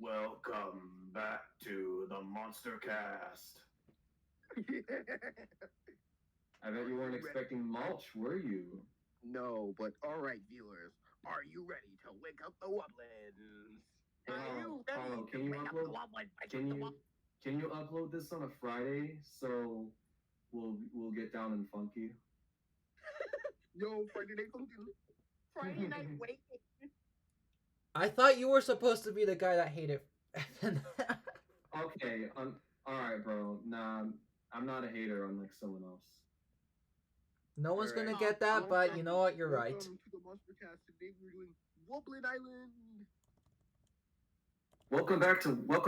Welcome back to the Monstercast. I bet you weren't expecting mulch, were you? No, but all right, viewers, are you ready to wake up the Wublins? Hey, Are you ready Paulo, to wake up the Wublins? can you upload this on a Friday so we'll get down and funky? Yo, Friday night funkin'. Friday night waking. I thought you were supposed to be the guy that hated. Okay, all right, bro. Nah, I'm not a hater unlike someone else. No one's Alright. gonna get that, but you know what? You're right. Welcome to the Monstercast. Today we're doing Wublin Island. Welcome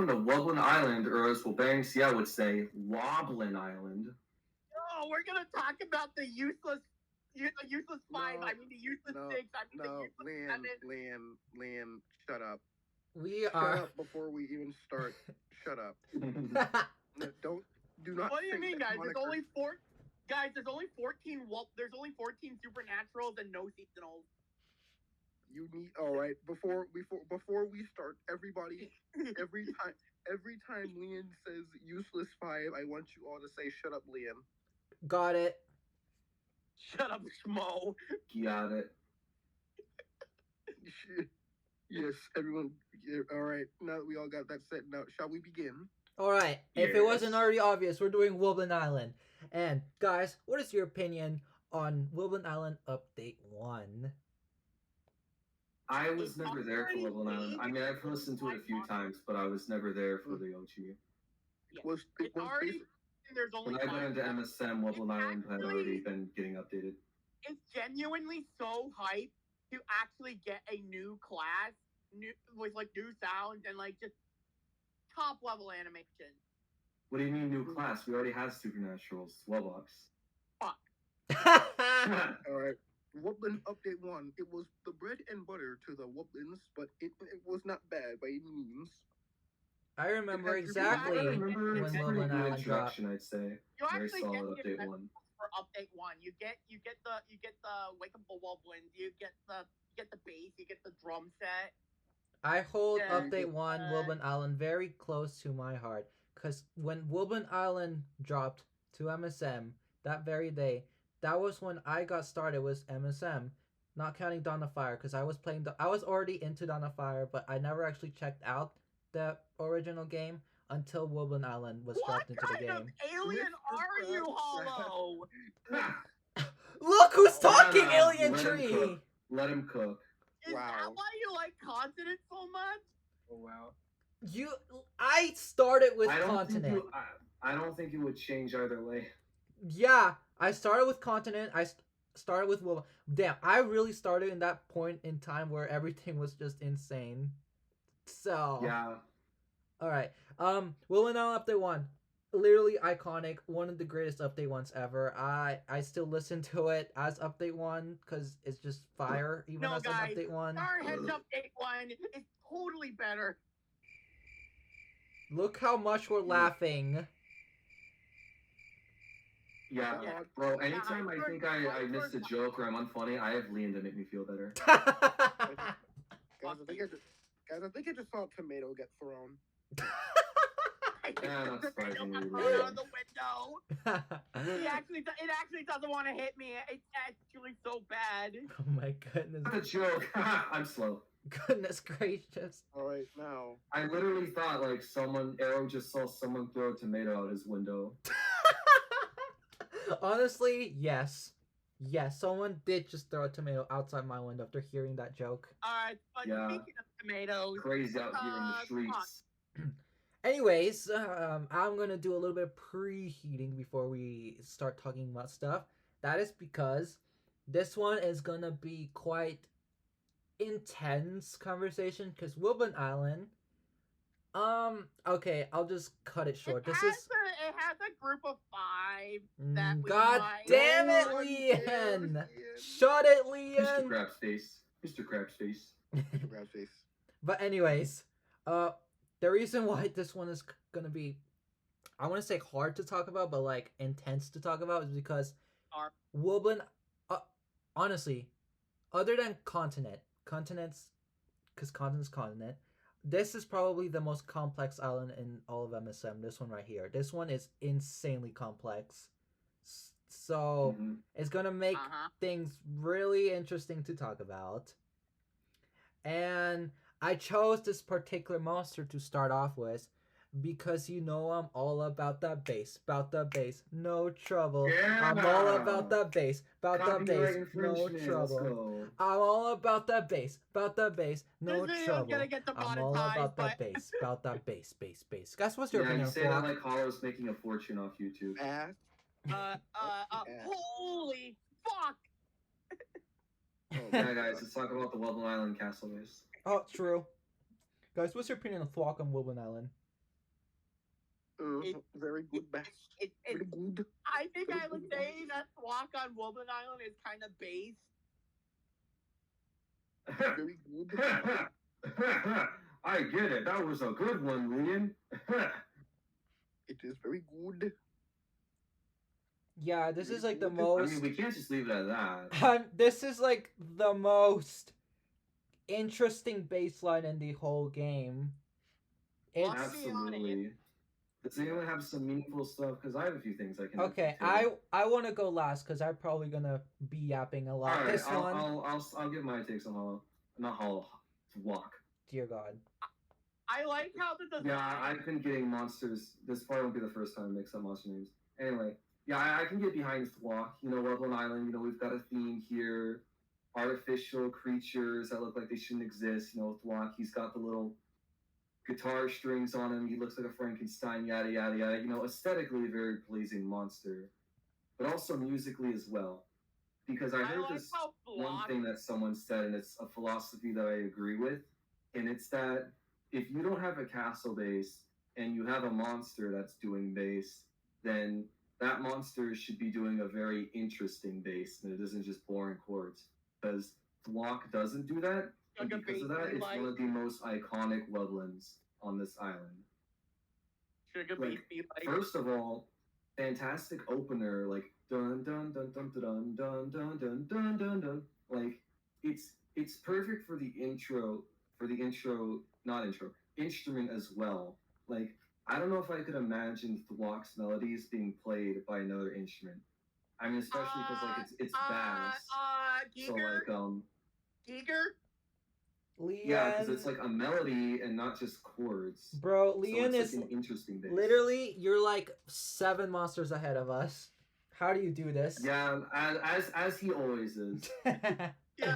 to Wublin Island, or as Wobang Sia would say, Woblin Island. Oh, we're gonna talk about the useless five. I mean the useless six. I mean the useless seven. Liam, shut up. We Shut are. up before we even start. Shut up. No, do not. What do you say mean, that guys? There's moniker. only four. Guys, there's only 14. There's only 14 supernaturals and no seasonals. You need all right before we start. Everybody, every time Liam says useless five, I want you all to say shut up, Liam. Got it. Shut up, Schmo. Got it. Yes, everyone. Yeah, all right, now that we all got that set, now shall we begin? Alright, if it wasn't already obvious, we're doing Wublin Island. And, guys, what is your opinion on Wublin Island Update 1? I was never there for Wublin Island. I mean, I've listened to it a few times, but I was never there for the OG. It's already. There's only When I got into MSM, Wublin Island had actually- already been getting updated. It's genuinely so hype to actually get a new class, with like new sounds and like just top level animation. What do you mean new class? We already have Supernaturals, Swellbox. All right. Wublin Update 1. It was the bread and butter to the Wublins, but it was not bad by any means. I remember It has- exactly I remember when it's a pretty Wublin good Island dropped. introduction, I'd say. You Very actually solid get update the one. for Update 1. You get the Wake Up the Wublins. You get the bass. You get the drum set. I hold Yeah, Update 1 Wublin Island very close to my heart. Because when Wublin Island dropped to MSM that very day, that was when I got started with MSM. Not counting Dawn of Fire, because I was already into Dawn of Fire, but I never actually checked out the original game until Wublin Island was dropped into the What kind of game. alien are you, Hollow? Look who's talking, Let Alien him Tree! cook. Let him cook. Is Wow. that why you like Continent so much? Oh wow. I started with I don't Continent. Think I don't think it would change either way. Yeah, I started with Continent. I started with Wublin. Damn, I really started in that point in time where everything was just insane. So Yeah. all right. Wublin Island Update 1. Literally iconic, one of the greatest update ones ever. I still listen to it as update 1 because it's just fire, even No, as an guys, update 1. Starhead's Update 1 is totally better. Look how much we're laughing. Yeah, Yeah. bro, anytime I think I missed a joke or I'm unfunny, I have Liam to make me feel better. Guys, I think I just saw a tomato get thrown. Yeah, not surprisingly. Thrown out of the window. It actually doesn't want to hit me. It's actually so bad. Oh my goodness. Not a joke. I'm slow. Goodness gracious. All right, now. I literally thought like Arrow just saw someone throw a tomato out his window. Honestly, yes. Yes, someone did just throw a tomato outside my window after hearing that joke. Alright, but Yeah. speaking of tomatoes, Crazy out here in the streets. Anyways, I'm gonna do a little bit of preheating before we start talking about stuff. That is because this one is gonna be quite intense conversation. Because Wublin Island. Okay, I'll just cut it short. it has a group of 5 that we God might- damn it, Oh, Leanne! yes. Shut it, Mr. Leanne! Crab's face. Mr. Crab's face. Grab face. But anyways, the reason why this one is gonna be, I want to say hard to talk about, but like intense to talk about, is because Hard. Wublin, honestly, other than continents, because continent's continent, this is probably the most complex island in all of MSM. This one right here. This one is insanely complex. So Mhm. it's gonna make things really interesting to talk about. And I chose this particular monster to start off with because you know I'm all about that bass, no trouble. I'm all about that bass, Copyright no infringement. Let's trouble. go. I'm all about that bass, no This video's trouble. gonna get I'm all demonetized, about that but- bass, bass. Guys, what's your Yeah, you opinion, say that Flock? like Carlos making a fortune off YouTube. Ass. Holy fuck! Yeah, guys, let's talk about the Wublin Island castle base. Oh, true. Guys, what's your opinion on Flock on Wublin Island? Very good bass. Very good. I think I would say that walk on Wublin Island is kind of base. Very good. I get it. That was a good one, Liam. It is very good. Yeah, this is like the I most. mean, we can't just leave it at that. This is like the most interesting baseline in the whole game. It's Let's be honest. Absolutely. Does anyone have some meaningful stuff? Because I have a few things I can. okay. I want to go last because I'm probably gonna be yapping a lot. All right, This one, I'll get my takes on Hollow. Not Hollow. Walk. dear God. I like how the design. Yeah, I've been getting monsters. This probably won't be the first time I mix up monster names. Anyway, yeah, I can get behind Thwok. You know, Wublin Island, you know, we've got a theme here. Artificial creatures that look like they shouldn't exist. You know, Thwok, he's got the little guitar strings on him. He looks like a Frankenstein, yada, yada, yada. You know, aesthetically a very pleasing monster. But also musically as well. Because I heard like this how one Flock. thing that someone said, and it's a philosophy that I agree with. And it's that if you don't have a castle base and you have a monster that's doing base, then that monster should be doing a very interesting base, and it isn't just boring chords. Because Thwok doesn't do that, and Like a because of that, bass it's like- one of the most iconic Wublins on this island. Sugar like, beef be like. First of all, fantastic opener, like dun dun dun dun dun dun dun dun dun dun dun. Like it's perfect for the intro, instrument as well. Like I don't know if I could imagine Thwok's melodies being played by another instrument. I mean, especially because like it's bass. So Giger. like Giger. Leon, yeah, because it's like a melody and not just chords. bro, So Leon it's is like an interesting bass. literally you're like 7 monsters ahead of us. How do you do this? Yeah, as he always is. Yeah.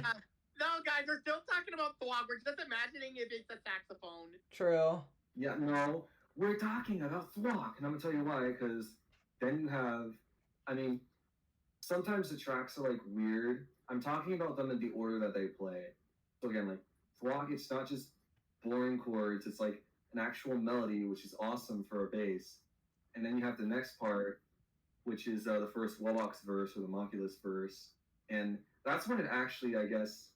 No, guys, we're still talking about Thwok. We're just imagining if it's a saxophone. True. Yeah, no, we're talking about Thwok, and I'm gonna tell you why. Because then you have, I mean, sometimes the tracks are like weird. I'm talking about them in the order that they play. So again, like Thwok, it's not just boring chords. It's like an actual melody, which is awesome for a bass. And then you have the next part, which is the first Wobbox verse or the Moculus verse, and that's when it actually, I guess,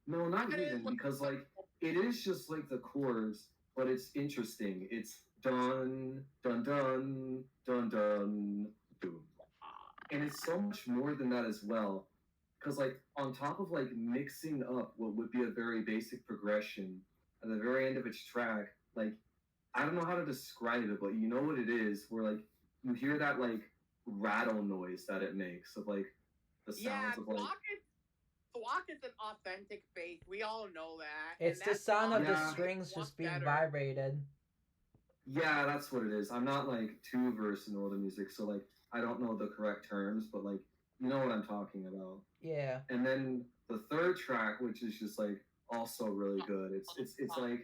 no, not even, because like it is just like the chords, but it's interesting. It's dun dun dun dun dun dun, and it's so much more than that as well. Because like on top of like mixing up what would be a very basic progression at the very end of each track, like I don't know how to describe it, but you know what it is, where like you hear that like rattle noise that it makes of like the sounds of like Thwok is an authentic bass. We all know that. It's and the that's sound of why the Yeah. strings Thwok just being better. vibrated. yeah, that's what it is. I'm not like too versed in all the music, so like I don't know the correct terms, but like you know what I'm talking about. Yeah. And then the third track, which is just like also really good. It's like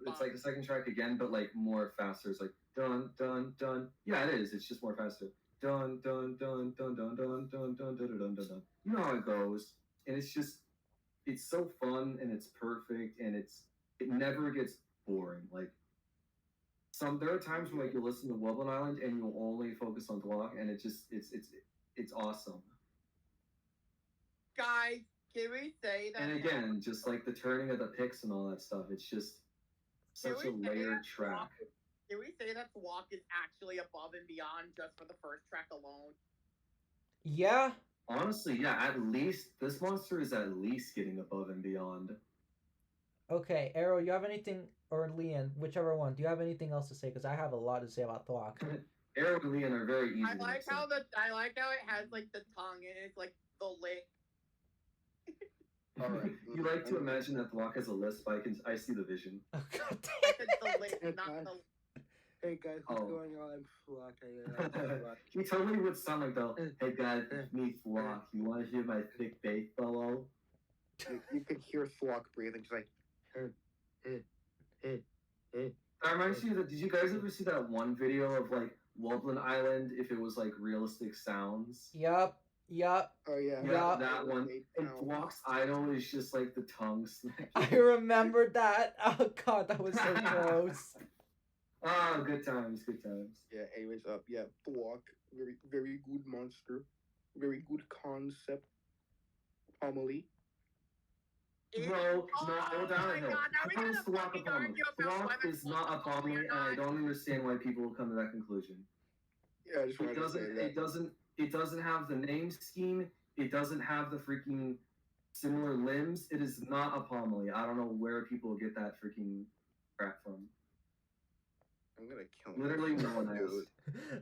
it's like the second track again, but like more faster. It's like dun dun dun. Yeah, it is. It's just more faster. Dun dun dun dun dun dun dun dun dun dun dun dun. You know how it goes, and it's so fun and it's perfect and it never gets boring. Like there are times where like you listen to Wublin Island and you'll only focus on Thwok, and it's awesome. Guys, can we say that? And again, just like the turning of the picks and all that stuff, it's just such a Can we say layered that track. Can we say that Thwok is actually above and beyond just for the first track alone? Yeah. Honestly, yeah, at least this monster is at least getting above and beyond. Okay, Arrow, you have anything, or Leon, whichever one, do you have anything else to say? Because I have a lot to say about Thwok. Arrow and Leon are very easy. I like to how mix it has like the tongue and it's like the lick. All right. You like to imagine that Thwok has a lisp. I see the vision. Oh, God I said the lick, not the. Hey guys, what's Oh. going on? Flock. He totally would sound like though. Hey guys, it's me Thwok. You want to hear my thick bass solo? You could hear Flock breathing, just like. That reminds me of did you guys ever see that one video of like Wublin Island if it was like realistic sounds? Yup. Oh yeah. Yeah, that one. And Thwok's idol is just like the tongue snap. I remember that. Oh, God, that was so gross. Ah, good times. Yeah. Anyways, yeah. Flock, very good monster, very good concept. Homily. Bro, no, Oh down my the hill. God, now we How is gotta Thwok a fucking pomely? argue about Thwok whether is not a Thwok's a pomely pomely, or and I not. don't understand why people come to that conclusion. Yeah, I just wanted to say that. It doesn't have the name scheme. It doesn't have the freaking similar limbs. It is not a pomely. I don't know where people get that freaking crap from. I'm gonna kill him. Literally no one has.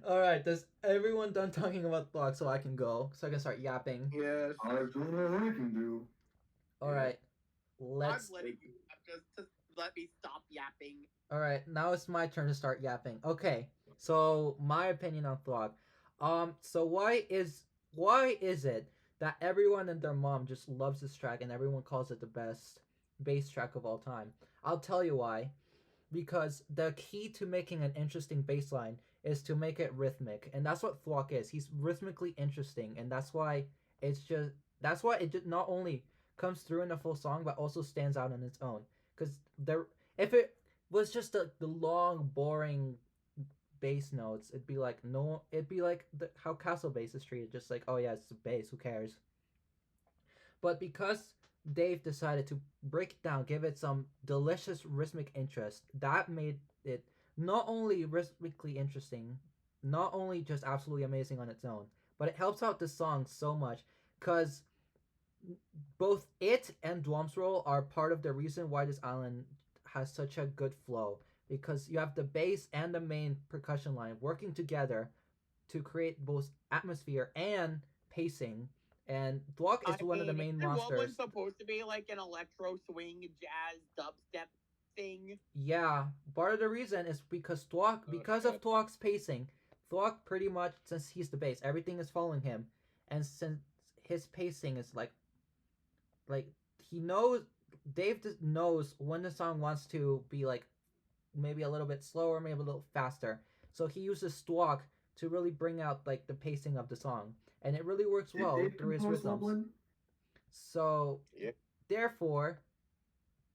Alright, does everyone done talking about Thwok so I can go? So I can start yapping? Yes. I've done all I can do. Alright, I'm let's... letting you just let me stop yapping. Alright, now it's my turn to start yapping. Okay, so my opinion on Thwok. So why is it that everyone and their mom just loves this track and everyone calls it the best bass track of all time? I'll tell you why. Because the key to making an interesting bass line is to make it rhythmic, and that's what Thwok is. He's rhythmically interesting, and that's why it just not only comes through in the full song but also stands out on its own. Because if it was just the long boring bass notes, it'd be like how castle bass is treated, just like, oh yeah, it's a bass, who cares. But because Dave decided to break it down, give it some delicious rhythmic interest, that made it not only rhythmically interesting, not only just absolutely amazing on its own, but it helps out the song so much because both it and Dwom's Roll are part of the reason why this island has such a good flow, because you have the bass and the main percussion line working together to create both atmosphere and pacing. And Thwok is one of the main monsters. What was supposed to be like an electro swing jazz dubstep thing? Yeah, part of the reason is because of Thwok's pacing. Thwok pretty much, since he's the bass, everything is following him, and since his pacing is like he knows, Dave just knows when the song wants to be like maybe a little bit slower, maybe a little faster. So he uses Thwok to really bring out like the pacing of the song, and it really works well through his rhythms. Wublin? So therefore,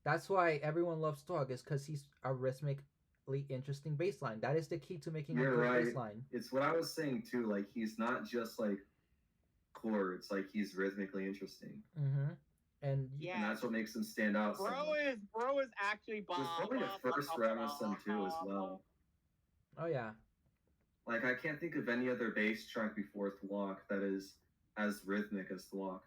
that's why everyone loves Thwok, is because he's a rhythmically interesting bass line. That is the key to making a good bass line. It's what I was saying too. Like, he's not just like chords. Like, he's rhythmically interesting. Mm-hmm. And that's what makes him stand out. Bro is actually bomb. It was probably the first for MSM too as well. Oh yeah. Like, I can't think of any other bass track before Thwok that is as rhythmic as Thwok.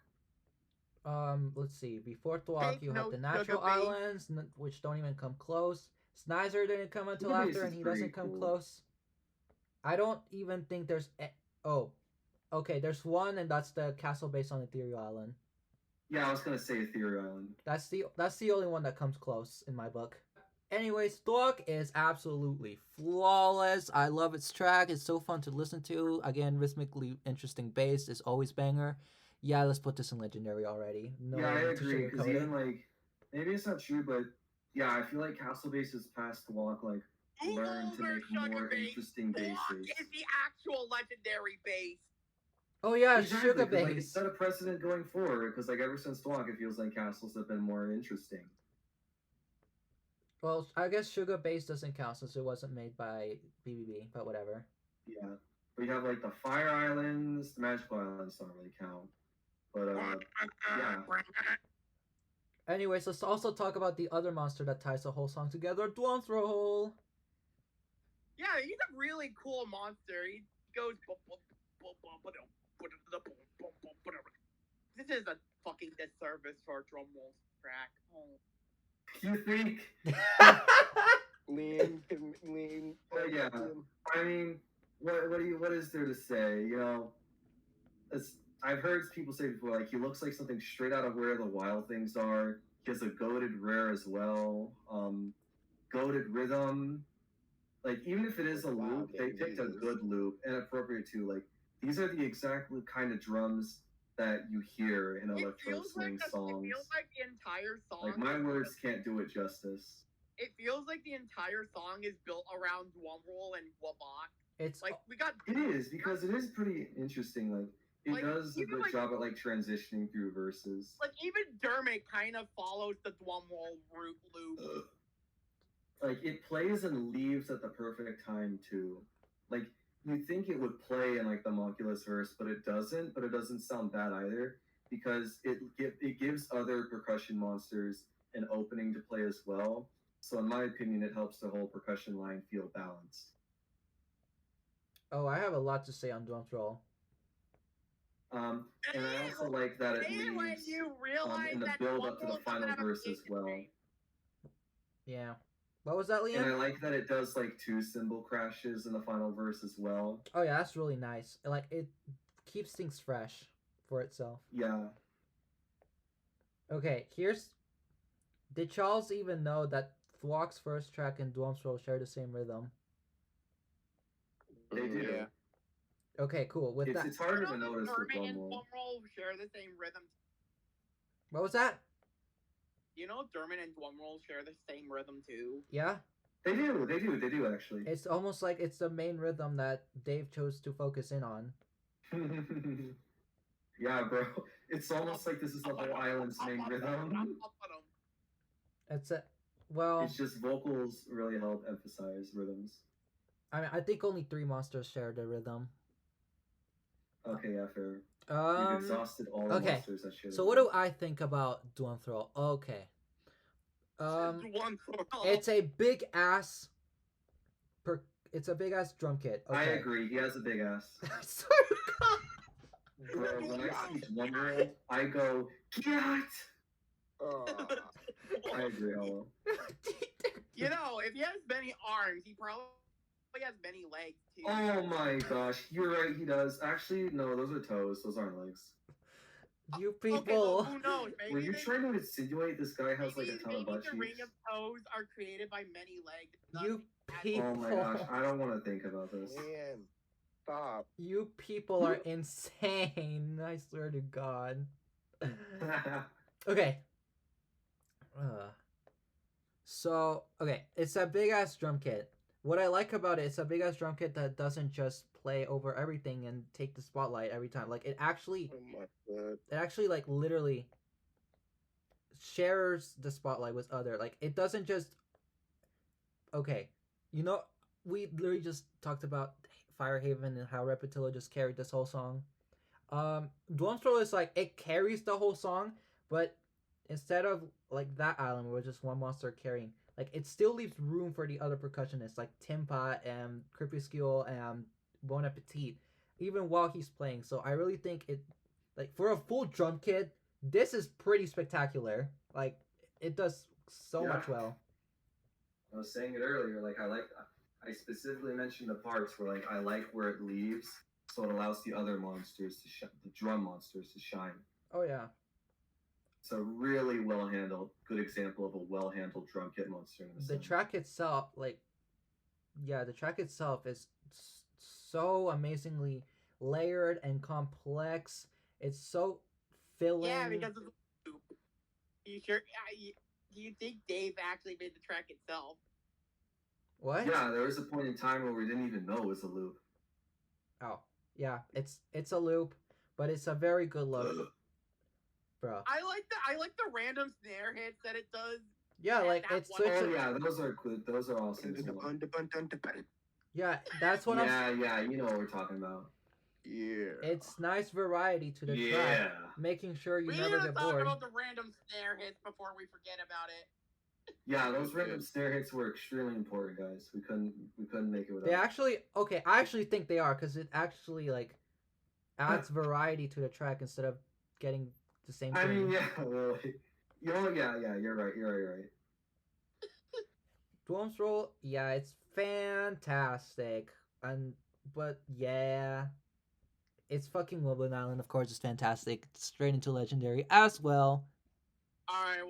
Let's see. Before Thwok, you have the Natural Islands, which don't even come close. Snizer didn't come until after, and he doesn't come close. I don't even think there's... okay, there's one, and that's the castle based on Ethereal Island. Yeah, I was gonna say Ethereal Island. That's the only one that comes close in my book. Anyways, Thwok is absolutely flawless. I love its track. It's so fun to listen to. Again, rhythmically interesting bass is always banger. Yeah, let's put this in Legendary already. No, yeah, I agree. Because even like, maybe it's not true, but yeah, I feel like Castle Bass is past Thwok. Like, learn to make more interesting basses. Thwok is the actual Legendary bass. Oh yeah, exactly, Sugar Bass. Like, it's set a precedent going forward, because like ever since Thwok, it feels like castles have been more interesting. Well, I guess Sugar Bass doesn't count since it wasn't made by BBB, but whatever. Yeah, but you have like the Fire Islands, the Magical Islands don't really count. But yeah. Anyways, let's also talk about the other monster that ties the whole song together, Dwom's Roll. Yeah, he's a really cool monster. He goes. This is a fucking disservice for a drum roll track. Oh. You think? Lean. But yeah, I mean, what is there to say? You know, I've heard people say before, like he looks like something straight out of Where the Wild Things Are. He has a goated rare as well. Goated rhythm. Like even if it is a Wow, loop, they man, picked a Jesus. good loop and appropriate too. Like these are the exact kind of drums that you hear in It electro feels swing like songs. it feels like the entire song. Like my words can't do it justice. It feels like the entire song is built around drumroll and wabak. It's Like we got. It is because it is pretty interesting. Like it Like, does a even, good like- job at like transitioning through verses. Like even Dermot kind of follows the drumroll root loop. Like it plays and leaves at the perfect time too. Like you think it would play in like the Monculus verse, but it doesn't. But it doesn't sound bad either because it gives other percussion monsters an opening to play as well. So in my opinion, it helps the whole percussion line feel balanced. Oh, I have a lot to say on Drumroll. And I also like that it And when leaves you realize in the that build up to the drumroll final doesn't have a verse as kick well. thing. Yeah. What was that, And Liam? I like that it does like 2 cymbal crashes in the final verse as well. Oh yeah, that's really nice. Like it keeps things fresh for itself. Yeah. Okay, did Charles even know that Thwok's first track and Drumroll share the same rhythm? They do. Yeah. Okay, cool. With that, It's harder to You know that notice with Dermot and drumroll. drumroll share the same rhythm. what was that? You know Dermot and drumroll share the same rhythm too. Yeah, They do actually. it's almost like it's the main rhythm that Dave chose to focus in on. Yeah, bro. It's almost like this is the whole island's main rhythm. It's a well. It's just vocals really help emphasize rhythms. I mean, I think only 3 monsters share the rhythm. Okay, yeah, fair. You've exhausted all the okay. monsters that share. So what do I think about Drumroll? Okay. It's a big ass. It's a big ass drum kit. Okay. I agree. He has a big ass. I swear to God. Bro, when I see drumroll, I go, get! I agree, hello. You know, if he has many arms, he probably has many legs too. Oh my gosh, you're right, he does. Actually, no, those are toes. Those aren't legs. You Okay, people. well, who knows? Maybe Were you they- trying to insinuate this guy has like a ton maybe of butt the ring cheeks? of toes are created by many legs. thus You he has- Oh my gosh, I don't want to think about this. Man, stop. You people are insane. I swear to God. Okay. So, okay, it's a big ass drum kit. What I like about it, it's a big ass drum kit that doesn't just play over everything and take the spotlight every time. Like it actually Oh my God. like literally shares the spotlight with other. Like it doesn't just okay. You know, we literally just talked about Firehaven and how Repetillo just carried this whole song. Dwarmstroll is like it carries the whole song, but instead of like that island where just one monster carrying, like it still leaves room for the other percussionists like Timpa and Crepuscule and Bon Appetit, even while he's playing. So I really think it, like for a full drum kit, this is pretty spectacular. Like it does so much well. I was saying it earlier, like I specifically mentioned the parts where like I like where it leaves, so it allows the other monsters to the drum monsters to shine. Oh yeah. It's a really well handled, good example of a well handled drum kit monster. In The track itself, like, yeah, the track itself is so amazingly layered and complex. It's so filling. Yeah, because of the loop. You sure? Do you think Dave actually made the track itself? What? Yeah, there was a point in time where we didn't even know it was a loop. Oh, yeah, it's a loop, but it's a very good loop, bro. I like the random snare hits that it does. Yeah, Yeah, like that it's one- such Oh a, yeah, those are good. Those are awesome. yeah. That's what I'm. Yeah, you know what we're talking about. Yeah. It's nice variety to the Yeah. track, making sure you We never need to get talk bored. about the random snare hits before we forget about it. Yeah, those random snare hits were extremely important, guys. We couldn't make it without. They them. actually okay. I actually think they are because it actually like adds variety to the track instead of getting the same thing. I mean, yeah, well, you know, yeah, you're right. Dwarf's Roll, yeah, it's fantastic. But yeah, it's fucking Wublin Island. Of course, it's fantastic. It's straight into legendary as well. All right,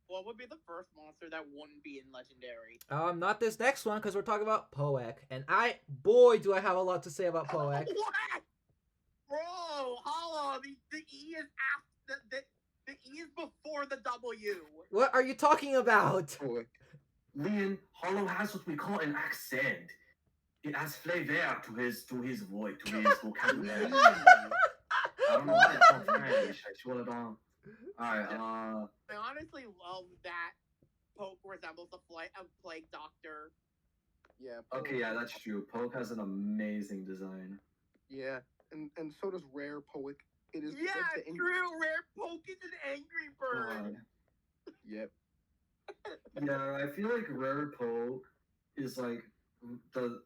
what would be the first monster that wouldn't be in legendary? Not this next one because we're talking about Poek, and boy, do I have a lot to say about Poek. What? Bro, Hollow, the E is after the E is before the W. What are you talking about? Poek. Leon, Hollow has what we call an accent. It adds flavor to his voice, to his vocabulary. I don't know why it's called French. I swear to God. Alright, I honestly love that Poke resembles a plague doctor. Yeah. okay, yeah, that's true. Poke has an amazing design. Yeah, and so does Rare Poek. It is Yeah, like the true. Rare Poke is an angry bird. God. Yep. Yeah, I feel like Rare Poke is like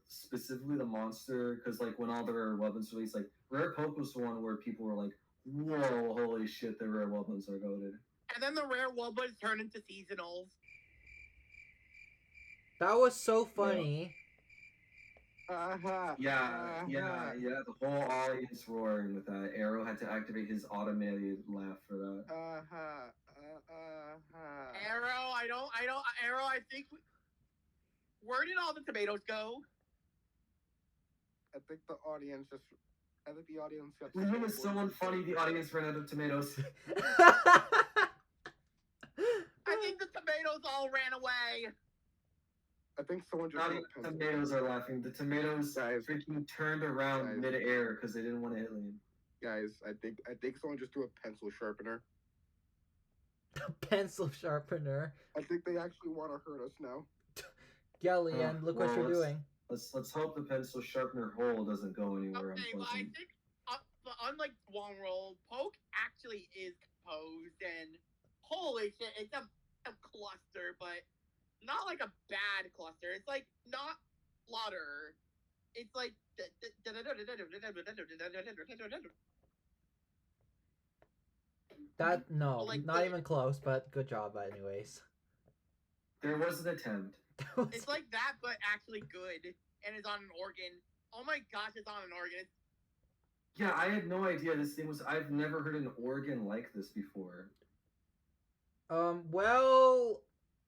specifically the monster because like when all the rare weapons released, like Rare Poke was the one where people were like, "Whoa, holy shit, the rare weapons are goated." And then the rare Wublins turn into seasonals. That was so funny. Yeah, the whole audience roaring with that. Arrow had to activate his automated laugh for that. Arrow, Arrow, I think. Where did all the tomatoes go? I think the audience got. Liam is someone funny. The audience ran out of tomatoes. I think the tomatoes all ran away. I think someone just. Not even the tomatoes are laughing. The tomatoes freaking turned around mid-air because they didn't want to hit Liam. Guys, I think someone just threw a pencil sharpener. Pencil sharpener. I think they actually want to hurt us now. Yeah, Leon, look what you're doing. Let's hope the pencil sharpener hole doesn't go anywhere. Okay, well, I think, unlike Swan Roll, Poke actually is composed, and holy shit, it's a cluster, but not like a bad cluster. It's like not flutter. It's like That no, like not even close. But good job, anyways. There was an attempt. It's like that, but actually good, and it's on an organ. Oh my gosh, it's on an organ. Yeah, I had no idea this thing was. I've never heard an organ like this before. Well,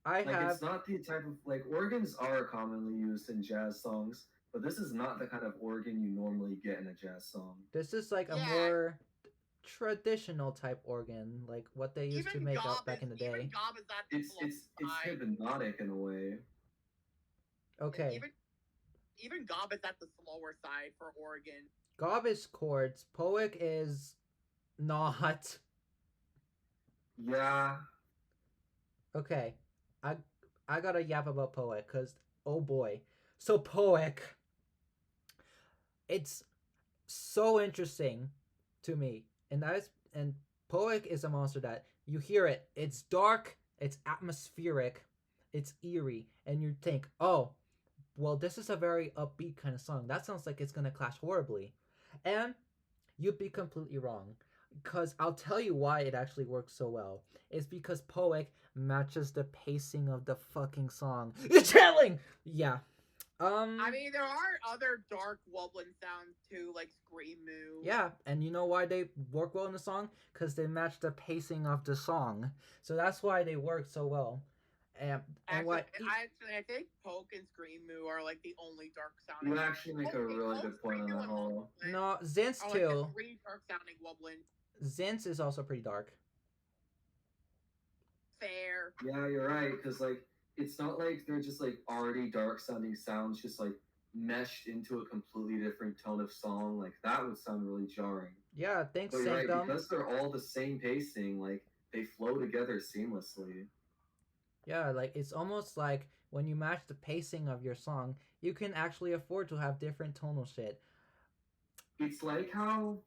I Like have. it's not the type of like organs are commonly used in jazz songs, but this is not the kind of organ you normally get in a jazz song. This is like a more traditional type organ, like what they used to make up back in the day. Even Gob is at the It's hypnotic in a way. Okay. Even Gob is at the slower side for organ. Gob is chords. Poek is not. Yeah. Okay. I gotta yap about Poek, cause oh boy. So Poek, it's so interesting to me. And Poek is a monster that you hear it. It's dark, it's atmospheric, it's eerie, and you think, oh, well, this is a very upbeat kind of song. That sounds like it's gonna clash horribly. And you'd be completely wrong. Because I'll tell you why it actually works so well. It's because Poek matches the pacing of the fucking song. It's chilling! Yeah. I mean, there are other dark Wublin sounds too, like Scream Moo. Yeah, and you know why they work well in the song? Because they match the pacing of the song. So that's why they work so well. And I think Poke and Scream Moo are like the only dark sounding. You actually make a really good point on that whole. No, Zinz are too. like three dark sounding Wublin. Zinz is also pretty dark. Fair. Yeah, you're right, because like it's not like they're just like already dark sounding sounds just like meshed into a completely different tone of song. Like that would sound really jarring. Yeah, thanks, But you're right, Sanctum. because they're all the same pacing, like they flow together seamlessly. Yeah, like it's almost like when you match the pacing of your song, you can actually afford to have different tonal shit. It's like how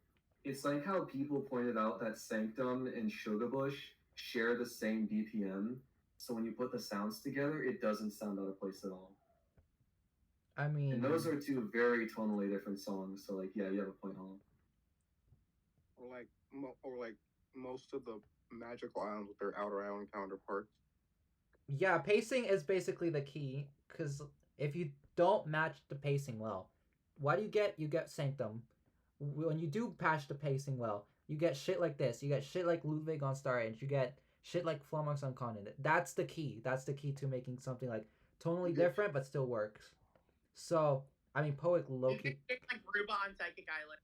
people pointed out that Sanctum and Sugarbush share the same BPM, so when you put the sounds together, it doesn't sound out of place at all. I mean, And those are two very tonally different songs, so like yeah, you have a point, Hollow. Or like most of the magical islands with their outer island counterparts. yeah, pacing is basically the key because if you don't match the pacing well, what do you get? You get Sanctum. When you do patch the pacing well, you get shit like this. You get shit like Ludwig on Star Age. You get shit like Flummox on Continent. That's the key. That's the key to making something like tonally different but still works. So, I mean, Poet You low-key... can pick like Ruba on Psychic Island.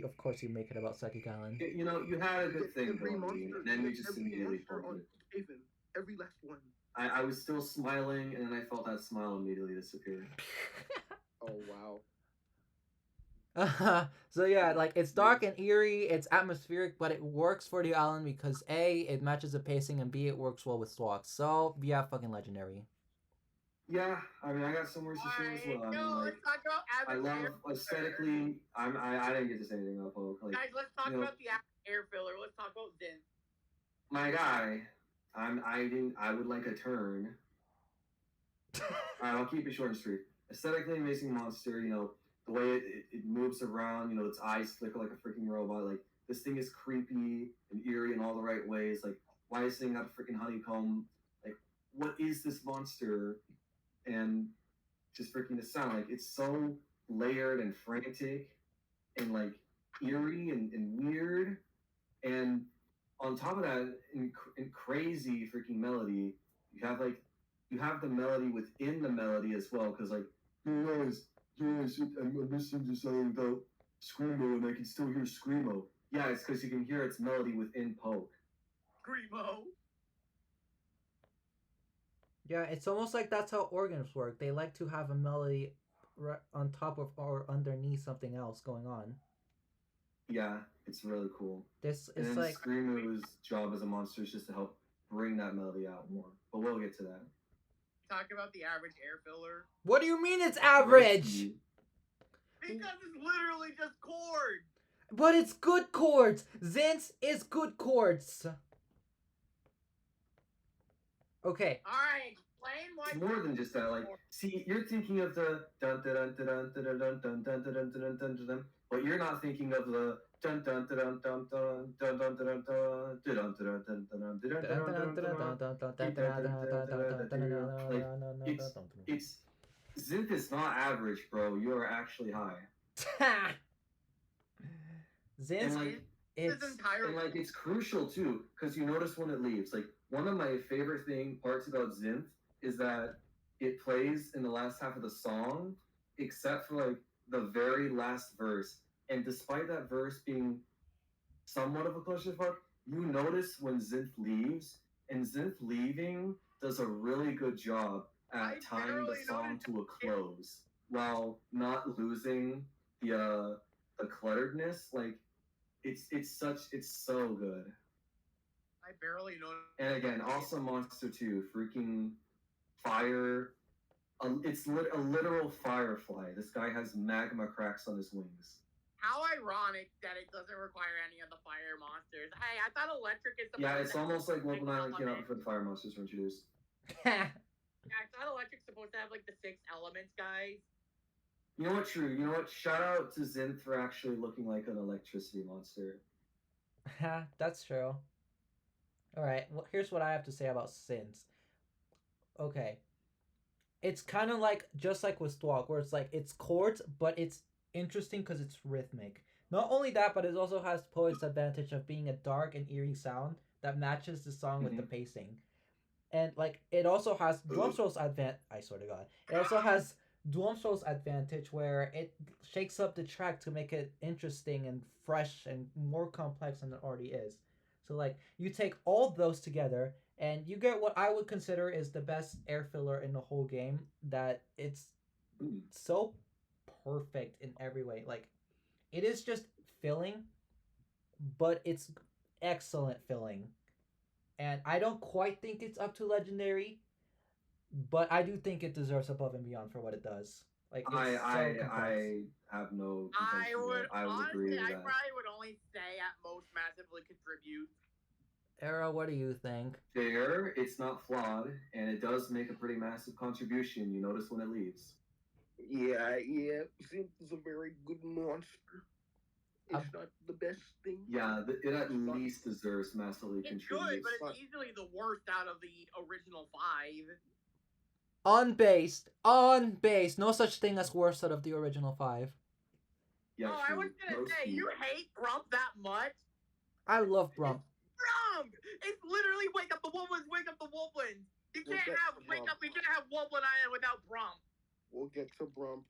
Of course you make it about Psychic Island. You know, you had a good thing Every going, monster, and then you just every immediately monster broke on it. Haven, every last one. I was still smiling, and then I felt that smile immediately disappear. Oh wow. So yeah, like it's dark and eerie, it's atmospheric, but it works for the island because A, it matches the pacing, and B, it works well with Swag. So yeah, fucking legendary. Yeah, I mean, I got some words to say as well. I mean, like, Let's talk about I average love air aesthetically. I didn't get to say anything about Poke. Like, Guys, let's talk you know, about the average air filler. Let's talk about Zin. my guy, I would like a turn. Alright, I'll keep it short and sweet. Aesthetically amazing monster, you know, the way it moves around, you know, its eyes flicker like a freaking robot. Like, this thing is creepy and eerie in all the right ways. Like, why is this thing got a freaking honeycomb? Like, what is this monster? And just freaking the sound. Like, it's so layered and frantic and, like, eerie and weird. And on top of that, in crazy freaking melody, you have the melody within the melody as well, because like, yes, I'm listening to something about Screamo and I can still hear Screamo. Yeah, it's because you can hear its melody within Poke. Screamo. Yeah, it's almost like that's how organs work. They like to have a melody on top of or underneath something else going on. Yeah, it's really cool. It's and then like Screamo's job as a monster is just to help bring that melody out more. But we'll get to that. Talk about the average air filler. What do you mean it's average? Because it's literally just chords. But it's good chords. Zin's is good chords. Okay. Alright, explain why. It's more than just that. Like, see, you're thinking of the dun dun dun dun dun dun dun dun dun dun dun dun dun dun, but you're not thinking of the dun dun dun dun dun dun dun dun dun dun dun dun dun. It's Zinth is not average, bro. You are actually high. Zinth, and like it's crucial too, because you notice when it leaves. Like, one of my favorite parts about Zinth is that it plays in the last half of the song, except for like the very last verse. And despite that verse being somewhat of a clusterfuck, you notice when Zinth leaves, and Zinth leaving does a really good job at tying the song to a close while not losing the clutteredness. Like, it's so good. I barely know. And again, also Monster 2, freaking fire. It's a literal firefly. This guy has magma cracks on his wings. How ironic that it doesn't require any of the fire monsters. Hey, I thought electric is the. Yeah, it's almost like Wublin Island came out before the fire monsters were introduced. Yeah, I thought electric's supposed to have like the 6 elements, guys. You know what? True. You know what? Shout out to Zinth for actually looking like an electricity monster. That's true. Alright, well, here's what I have to say about Sins. Okay. It's kind of like, just like with Squawk, where it's like, it's chords, but it's interesting because it's rhythmic. Not only that, but it also has Poet's advantage of being a dark and eerie sound that matches the song with the pacing. And, like, it also has Drumstroll's advantage. I swear to God. It also has Drumstroll's advantage where it shakes up the track to make it interesting and fresh and more complex than it already is. So, like, you take all those together, and you get what I would consider is the best air filler in the whole game. That it's so perfect in every way. Like, it is just filling, but it's excellent filling. And I don't quite think it's up to Legendary, but I do think it deserves above and beyond for what it does. Like, it's I have no. I would agree with honestly, I that. probably would only say at most massively contribute. Era, what do you think? Fair, it's not flawed, and it does make a pretty massive contribution. You notice when it leaves. Yeah. Zinth is a very good monster. It's not the best thing. Yeah, it at least deserves massively It's contribute. good, but it's easily the worst out of the original 5. Unbased. No such thing as worst out of the original 5. Yeah, I true. was gonna Most say, key. you hate Brump that much? I love Brump. Brump! It's literally Wake Up the Wublins, Wake Up the Wublins. You We'll can't get have to Wake Brump. Up, you can't have Wublin Island without Brump. We'll get to Brump.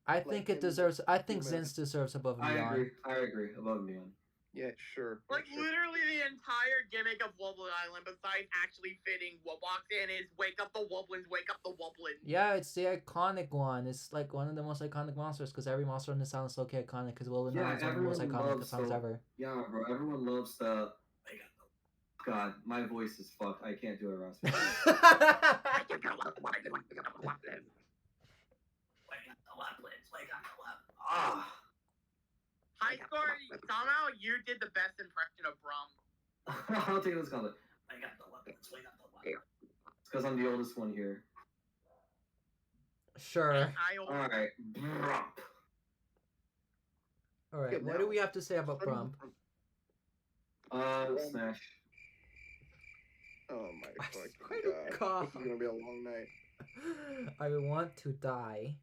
I Like think it in deserves. I think human. Zinz deserves above and I beyond. agree. Above Neon. Yeah, sure. Like, sure. literally the entire gimmick of Wublin Island, besides actually fitting Wubbox in, is Wake Up the Wublins, Wake Up the Wublins. Yeah, it's the iconic one. It's like one of the most iconic monsters because every monster on this island is so iconic because Wublin Yeah, Island's one of the most everyone iconic loves songs the- ever. Yeah, bro. Everyone loves the. God, my voice is fucked. I can't do it, Ross. Ah. High score, somehow you did the best impression of Brump. I'll take this comment. It's because I'm the oldest one here. Sure. Alright. Alright, Yeah, what now- do we have to say about Brump? Smash. Oh my I fucking swear to god. God. This is gonna be a long night. I want to die.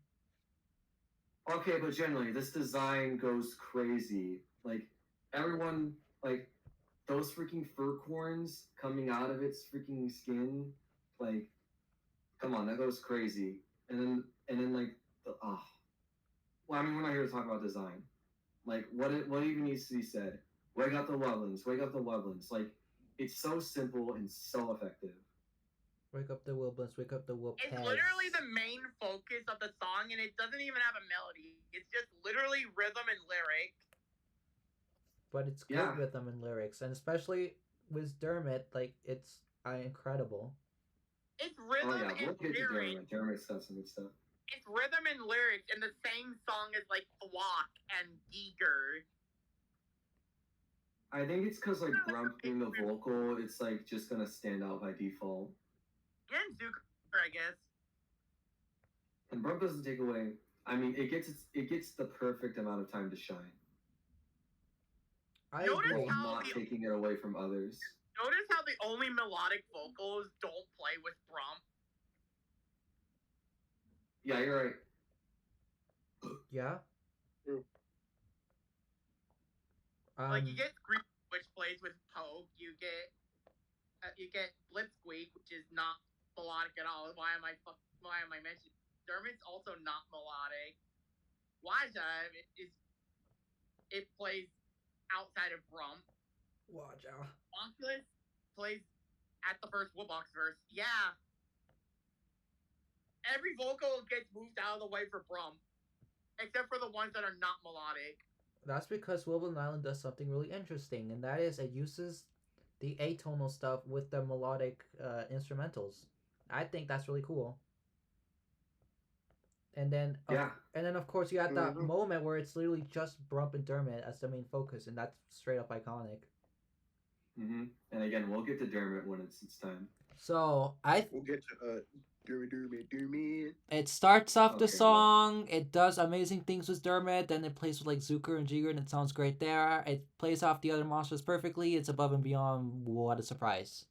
Okay, but generally, this design goes crazy. Like, everyone, like, those freaking fur corns coming out of its freaking skin, like, come on, that goes crazy. And then like, well, I mean, we're not here to talk about design. Like, what even needs to be said? Wake up the Wublins, wake up the Wublins. Like, it's so simple and so effective. Wake up the Wublins, wake up the Whoop It's literally the main focus of the song, and it doesn't even have a melody. It's just literally rhythm and lyrics. But it's good Yeah. rhythm and lyrics, and especially with Dermot, like, it's incredible. It's rhythm Oh yeah, we'll and get to lyrics. Dermot. Dermot's got some good stuff. It's rhythm and lyrics in the same song as like Flock and Giger. I think it's because, like, Grump being the vocal, it's, like, just gonna stand out by default. And Zucker, I guess. And Grump doesn't take away. I mean, it gets the perfect amount of time to shine. I Notice agree. While how not the- taking it away from others. Notice how the only melodic vocals don't play with Brump. Yeah, you're right. Yeah? True. Like you get Scream, which plays with Poke. You get Blitzsqueak, which is not melodic at all. Why am I mentioning? Dermot's also not melodic. Waja it plays outside of Brump. Watch out. Monstercast plays at the first Woodbox verse. Yeah. Every vocal gets moved out of the way for Brump, except for the ones that are not melodic. That's because Wublin Island does something really interesting, and that is it uses the atonal stuff with the melodic instrumentals. I think that's really cool. And then, Yeah. of course, you had that Mhm. moment where it's literally just Brump and Dermot as the main focus, and that's straight up iconic. And again, we'll get to Dermot when it's time. So We'll get to Dermot. it starts off the Okay, song. It does amazing things with Dermot. Then it plays with like Zucker and Jiger, and it sounds great there. It plays off the other monsters perfectly. It's above and beyond. What a surprise!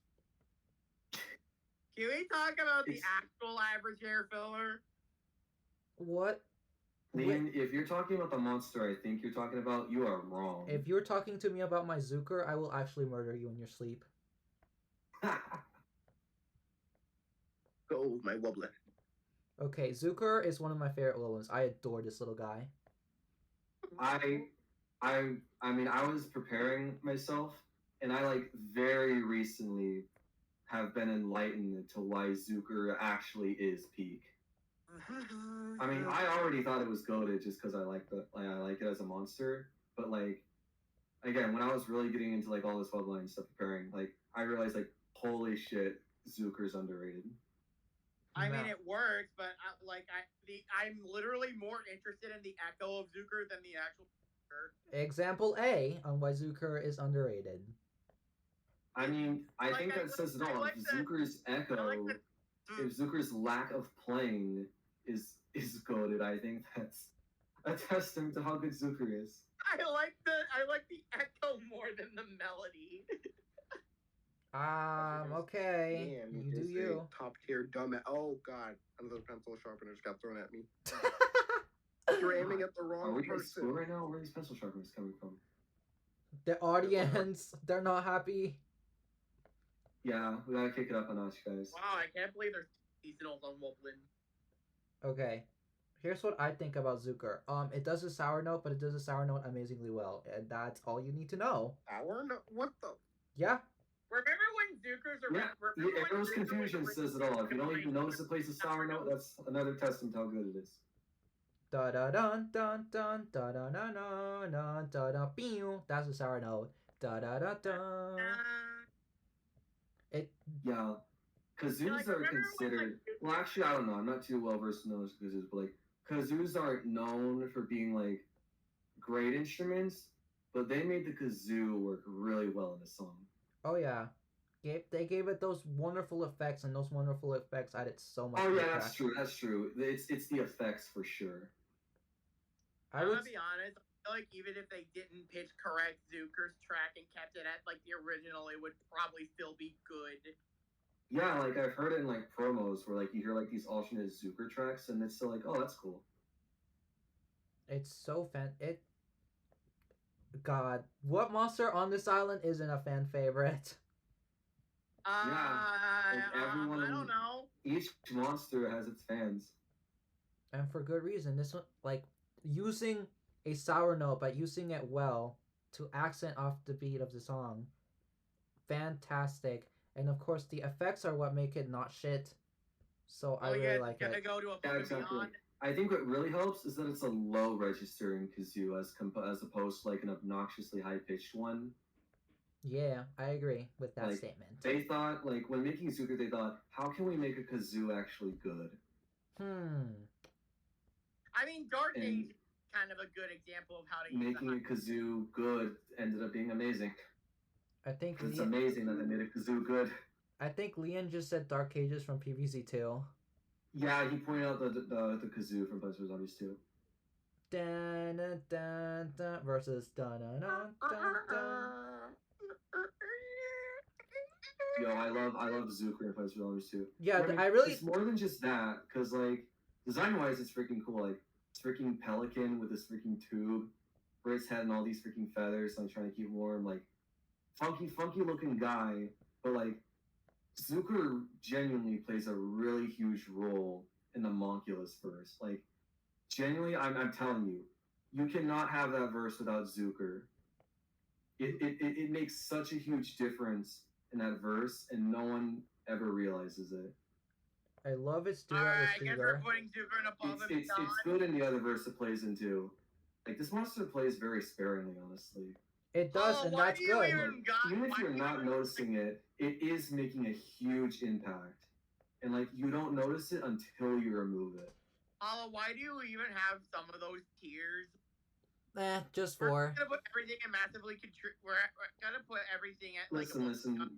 Can we talk about the It's- actual average hair filler? What? Leon, if you're talking about the monster I think you're talking about, you are wrong. If you're talking to me about my Zucker, I will actually murder you in your sleep. Go, my Wublin. Okay, Zucker is one of my favorite little ones. I adore this little guy. I mean, I was preparing myself, and I like very recently have been enlightened to why Zucker actually is peak. I mean, I already thought it was goated just because I like it as a monster. But like, again, when I was really getting into like all this Bloodline stuff preparing, like I realized like, holy shit, Zucker's underrated. I mean, No. it works, but I'm literally more interested in the echo of Zucker than the actual Zucker. Example A on why Zucker is underrated. I mean, I Like, think I that says it all. like If that- Zucker's echo, I like that. if Zucker's lack of playing is goated, I think that's a testament to how good Zucker is. I like the echo more than the melody. Okay. Damn, You you do just you. a top tier dumbass. Oh god, another pencil sharpener just got thrown at me. You're aiming at the Are wrong we in person. school right now? Where are these pencil sharpeners coming from? The audience, they're not happy. Yeah, we gotta kick it up a notch, guys. Wow, I can't believe there's seasonals on Wublin. Okay. Here's what I think about Zucker. It does a sour note, but it does a sour note amazingly well, and that's all you need to know. What the? Yeah. Remember when Zucker's Yeah, Arrow's confusion says it all. If you don't even notice it plays a sour note, that's another testament to how good it is. Da da dun dun dun da da da da da da da pew. That's a sour note. Da da da da. It. Yeah, kazoos are considered. Well, actually, I don't know. I'm not too well versed in those kazoos, but like kazoos aren't known for being like great instruments, but they made the kazoo work really well in the song. Oh yeah. They gave it those wonderful effects, and those wonderful effects added so much. Oh to the yeah, track. that's true. That's true. It's the effects for sure. I'm gonna be honest. I feel like even if they didn't pitch correct Zucker's track and kept it at like the original, it would probably still be good. Yeah, like I've heard it in like promos where like you hear like these alternate Zucker tracks, and it's still like, oh, that's cool. It's so God, what monster on this island isn't a fan favorite? Like everyone, I don't know. Each monster has its fans. And for good reason. This one, like, using a sour note, but using it well to accent off the beat of the song. Fantastic. And of course, the effects are what make it not shit. So I really like it. Go to Yeah, exactly. I think what really helps is that it's a low registering kazoo as opposed to like an obnoxiously high pitched one. Yeah, I agree with that Like, statement. They thought, like, when making Zucker, they thought, how can we make a kazoo actually good? I mean, Dark Age is kind of a good example of how to use making a kazoo good ended up being amazing. I think it's amazing that they made a kazoo good. I think Leon just said Dark Ages from PVZ 2. Yeah, he pointed out the kazoo from Plants vs. Zombies 2. Dun, dun, dun, dun, versus dun, dun, dun, dun, dun. Yo, I love Zucker in Plants vs. Zombies 2. Yeah, I mean, I really. It's more than just that, because like design wise, it's freaking cool. Like it's freaking pelican with this freaking tube for its head and all these freaking feathers. Like trying to keep warm. Like funky looking guy, but like Zucker genuinely plays a really huge role in the Monculus verse. Like genuinely, I'm telling you, you cannot have that verse without Zucker. It makes such a huge difference in that verse, and no one ever realizes it. I love its duet I with guess we're putting Zucker above him. It's good in the other verse it plays into. Like this monster plays very sparingly, honestly. It does, and that's good. Even if you're not noticing it, it is making a huge impact. And like you don't notice it until you remove it. Why do you even have some of those tiers? Just We're for. gonna put everything and massively we're gonna put everything at like. Listen.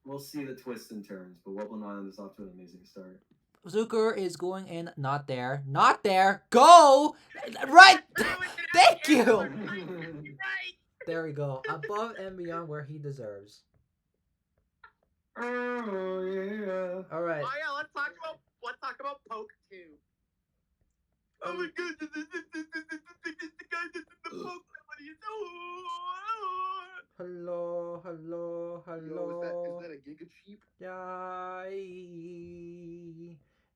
We'll see the twists and turns, but Wublin Island is off to an amazing start. Zucker is going in, not there, go! Right! Thank you! Right! There we go, above and beyond where he deserves. Oh, yeah. Alright. Oh yeah, let's talk about Poke 2. Oh my god, this is the guy that's in the Poke company. Hello. Yo, is that a Giga Cheap? Yay.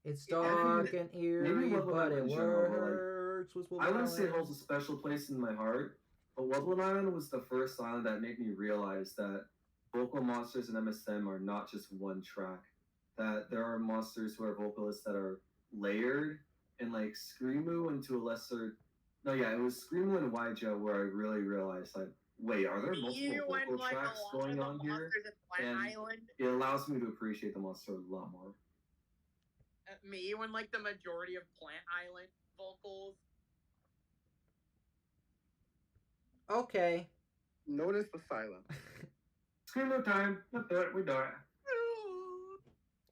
It's dark and eerie, Maybe Wublin but it Island in general, works. I wouldn't say it holds a special place in my heart, but Wublin Island was the first island that made me realize that vocal monsters in MSM are not just one track. That there are monsters who are vocalists that are layered, and like Screamoo and to a lesser... No, yeah, it was Screamoo and Waija where I really realized, like, wait, are there multiple vocal tracks going on here? And it allows me to appreciate the monster a lot more. Me, when like the majority of Plant Island vocals. Okay. Notice the silence. Screamoo time. Let's do it. We do it.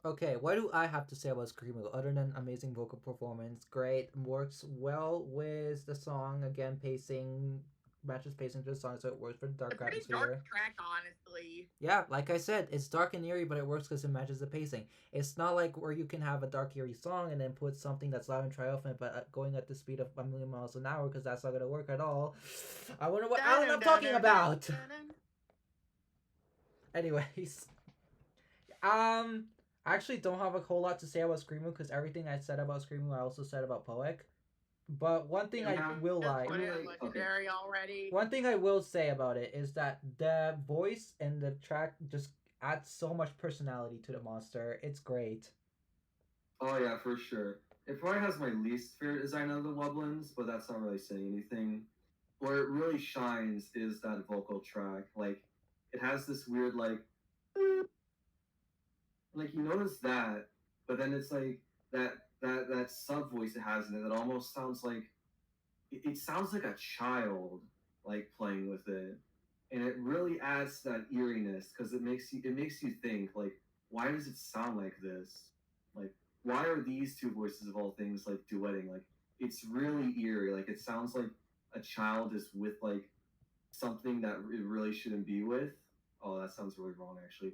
Okay, what do I have to say about Screamoo other than amazing vocal performance? Great, works well with the song, again, pacing, matches pacing to the song, so it works for the dark It's a pretty atmosphere. dark track, honestly. Yeah, like I said, it's dark and eerie, but it works because it matches the pacing. It's not like where you can have a dark eerie song and then put something that's loud and triumphant, but going at the speed of 1,000,000 miles an hour, because that's not gonna work at all. I wonder what Alan I'm talking about. Anyways, I actually don't have a whole lot to say about Screamo because everything I said about Screamo I also said about Poek. But one thing I will Just like, put it in Okay. legendary already. one thing I will say about it is that the voice and the track just adds so much personality to the monster. It's great. Oh yeah, for sure. It probably has my least favorite design of the Wublins, but that's not really saying anything. Where it really shines is that vocal track. Like, it has this weird like you notice that, but then it's like that sub voice it has in it that almost sounds like it sounds like a child like playing with it, and it really adds to that eeriness because it makes you think like, why does it sound like this? Like, why are these two voices of all things like duetting? Like, it's really eerie. Like, it sounds like a child is with like something that it really shouldn't be with. Oh, that sounds really wrong, actually.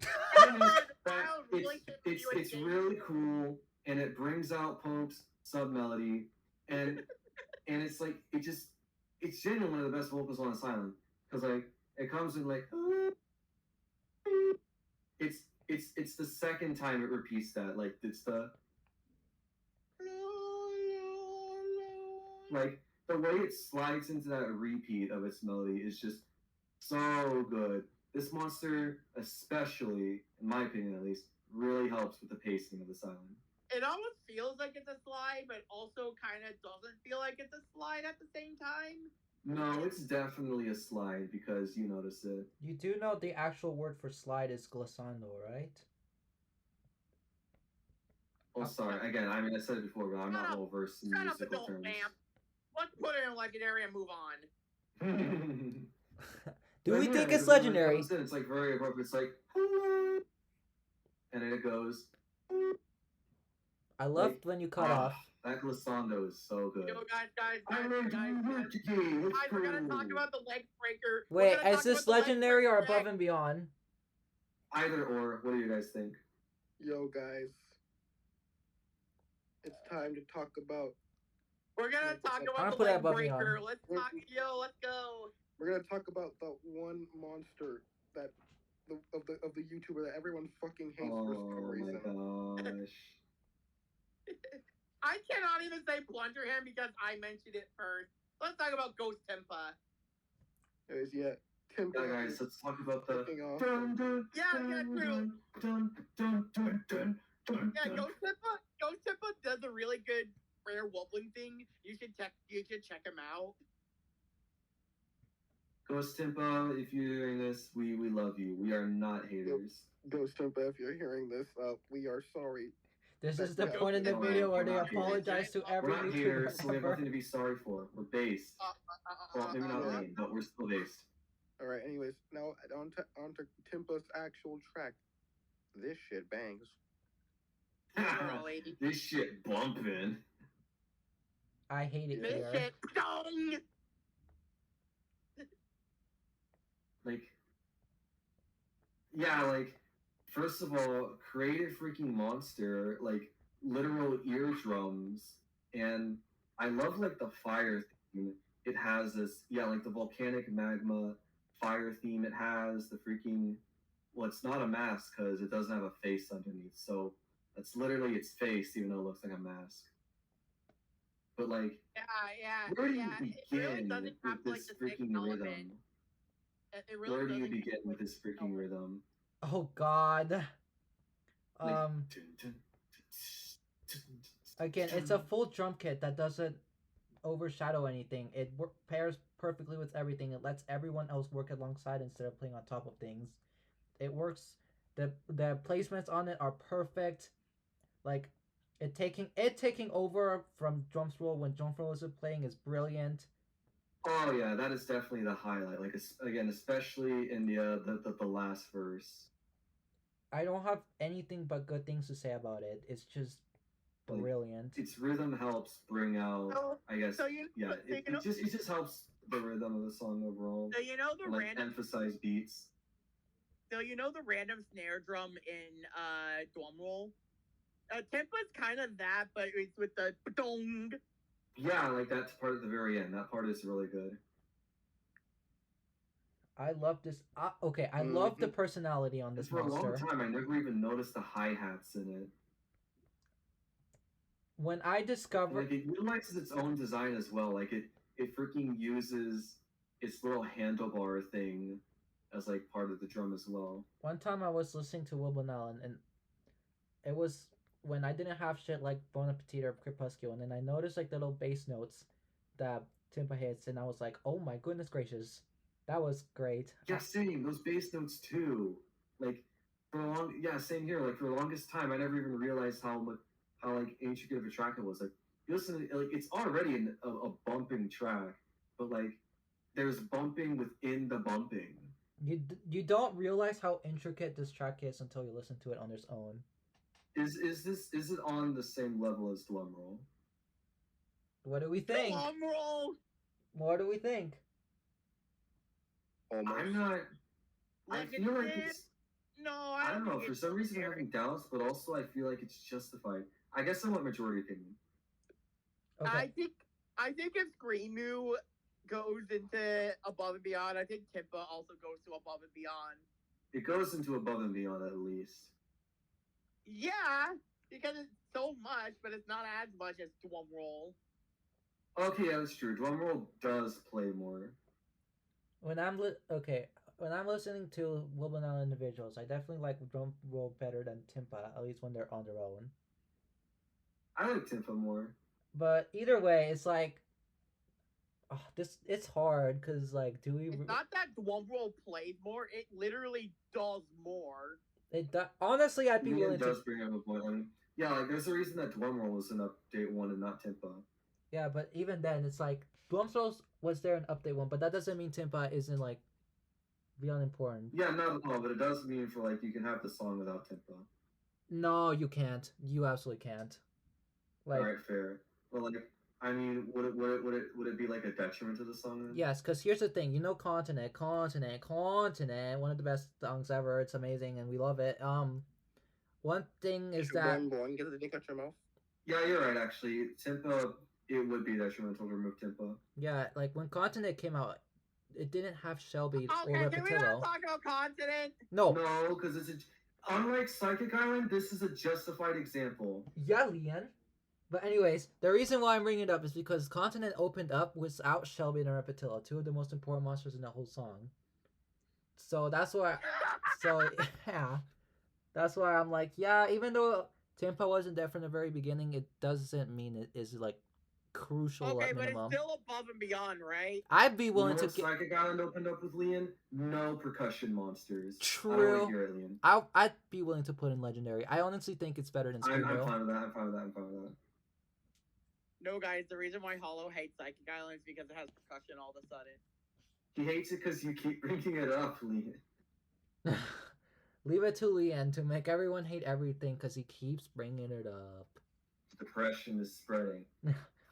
It's really cool, and it brings out Pope's sub melody, and it's like it's genuinely one of the best vocals on Asylum because like it comes in like it's the second time it repeats that, like it's the like the way it slides into that repeat of its melody is just so good. This monster, especially in my opinion at least, really helps with the pacing of Asylum. It almost feels like it's a slide, but also kind of doesn't feel like it's a slide at the same time. No, it's definitely a slide because you notice it. You do know the actual word for slide is glissando, right? Oh, sorry. Again, I mean, I said it before, but I'm Shut not up. well versed in Shut up, musical adult terms. vamp. Let's put it in legendary and move on. Do But we yeah, think because it's when it legendary? comes in, it's like very abrupt. It's like, hello, and then it goes. I loved when you cut ah, off. That glissando is so good. You know, guys, I'm ready to work today. Let's Guys, we're gonna go. talk about the leg breaker. We're Wait, gonna is talk this about the leg legendary or breaker above next. and beyond? Either or. What do you guys think? Yo, guys, it's time to talk about. We're gonna talk I'm about gonna the put that leg above breaker. beyond. Let's talk. Yo, let's go. We're gonna talk about the one monster that of the YouTuber that everyone fucking hates for some Oh reason. my gosh. I cannot even say Blunderhand because I mentioned it first. Let's talk about Ghost Tempa. Anyways, yeah, Tim. Yeah, guys, let's talk about the. Fucking awesome. Dun, dun, Yeah, dun, true. dun, dun, dun, dun, dun, Yeah, dun. Ghost Tempa does a really good rare Wublin thing. You should check him out. Ghost Timpa, if you're hearing this, we love you. We are not haters. Ghost Tempa, if you're hearing this, we are sorry. This is the Yeah. point in the No, video where we're they not haters. apologize to every We're not YouTuber haters, so we have ever. nothing to be sorry for. We're based. Well, maybe not yeah. lean, but we're still based. All right. Anyways, now on to Timpa's actual track. This shit bangs. Literally. This shit bumping. I hate it This here. shit. Dong! Like, yeah, like, first of all, create a freaking monster, like, literal eardrums, and I love, like, the fire theme. It has this, yeah, like, the volcanic magma fire theme. It has the freaking, well, it's not a mask, because it doesn't have a face underneath, so that's literally its face, even though it looks like a mask. But, like, where do you It really begin doesn't with have like this the same freaking element. rhythm? It really Where do you doesn't begin have, with this freaking element. rhythm? Oh God. Like, Again, it's a full drum kit that doesn't overshadow anything. It pairs perfectly with everything. It lets everyone else work alongside instead of playing on top of things. It works. The placements on it are perfect. Like it taking over from Drum's Roll when Drum Roll is playing is brilliant. Oh yeah, that is definitely the highlight. Like again, especially in the last verse. I don't have anything but good things to say about it. It's just brilliant. Its rhythm helps bring out, I guess. So you Yeah, it just helps the rhythm of the song overall. So you know the Like random. emphasize beats. So you know the random snare drum in drum roll. Tempa's kind of that, but it's with the dong. Yeah, like that's part at the very end. That part is really good. I love this. Okay, I love the personality on And this for a long monster. time, I never even noticed the hi-hats in it. When I And, discovered, like, it utilizes its own design as well. Like, it freaking uses its little handlebar thing as, like, part of the drum as well. one time I was listening to Wublin Allen, and it was when I didn't have shit like Bon Appetit or Crepuscule, and then I noticed like the little bass notes that Timpa hits, and I was like, oh my goodness gracious, that was great. Yeah, same. Those bass notes, too. Like, same here. Like, for the longest time, I never even realized how like, intricate of a track it was. Like, you listen to, like, it's already a bumping track, but, like, there's bumping within the bumping. You don't realize how intricate this track is until you listen to it on its own. Is it on the same level as Drumroll? What do we think? Drum roll. What do we think? Almost. I'm not. I feel like Legendary? it's. No, I don't know. think For it's some reason, I'm legendary. having doubts, but also I feel like it's justified. I guess I want majority opinion. Okay. I think if Screamu goes into Above and Beyond, I think Timpa also goes to Above and Beyond. It goes into above and beyond at least. Yeah, because it's so much, but it's not as much as Drum Roll. Okay, yeah, that's true. Drumroll does play more. When I'm listening to Wublin Allen individuals, I definitely like Drum Roll better than Timpa, at least when they're on their own. I like Timpa more. But either way, it's like, it's hard because like, do we? It's not that Drum Roll plays more; it literally does more. Honestly, I'd be Ian willing does to. bring up a point. Like, yeah, like there's a reason that Drumroll was in update 1 and not Timpa. Yeah, but even then, it's like Drum Rolls was there in update 1, but that doesn't mean Timpa isn't like beyond important. Yeah, not at all, but it does mean for like you can have the song without Timpa. No, you can't. You absolutely can't. Like, All right, fair. Well, like, I mean, would it be like a detriment to the song? Then? yes, because here's the thing. You know, Continent, one of the best songs ever. It's amazing, and we love it. One thing is that Born, get the dick out your mouth. Yeah, you're right. Actually, Timpa, it would be detrimental to remove Timpa. yeah, like when Continent came out, it didn't have Shelby or Okay, can we not Repetillo. talk about Continent? No. No, because unlike Psychic Island, this is a justified example. Yeah, Leanne. But anyways, the reason why I'm bringing it up is because Continent opened up without Shelby and Repetillo, two of the most important monsters in the whole song. So that's why. So yeah, that's why I'm like, yeah. Even though Timpa wasn't there from the very beginning, it doesn't mean it is like crucial Okay, at but minimum. it's still Above and Beyond, right? I'd be You willing know to what get. Psychic Island opened up with Leon? No percussion monsters. I don't True. want to hear it, Leon. I'd be willing to put in Legendary. I honestly think it's better than I'm Screamo. fine with that. I'm fine with that. No, guys, the reason why Hollow hates Psychic Island is because it has percussion all of a sudden. He hates it because you keep bringing it up, Leon. Leave it to Leanne to make everyone hate everything because he keeps bringing it up. Depression is spreading.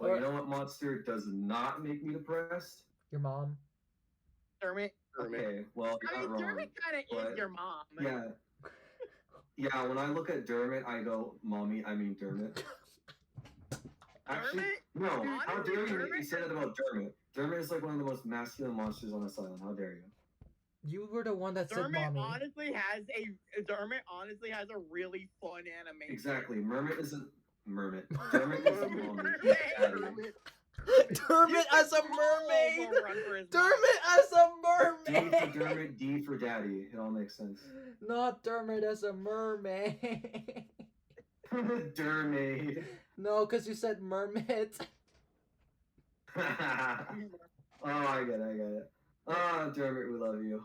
But you know what monster does not make me depressed? Your mom. Dermot. Okay, well, I you're mean, not wrong. Dermot kind of but- is your mom. Yeah. Yeah, when I look at Dermot, I go, Mommy, I mean Dermot. Actually, no. How Honestly, dare you make me Dermot- say that about Dermot? Dermot is like one of the most masculine monsters on this island. How dare you? You were the one that said Dermot mommy. honestly has a really fun animation. Exactly. Mermit isn't Mermit. Dermot is a mommy. He's daddy. Dermot as a All mermaid. will run for his Dermot as a D mermaid. for Dermot, D for daddy. It all makes sense. Not Dermot as a mermaid. Dermaid. No, because you said mermaid. Oh, I get it. Oh, Dermot, we love you.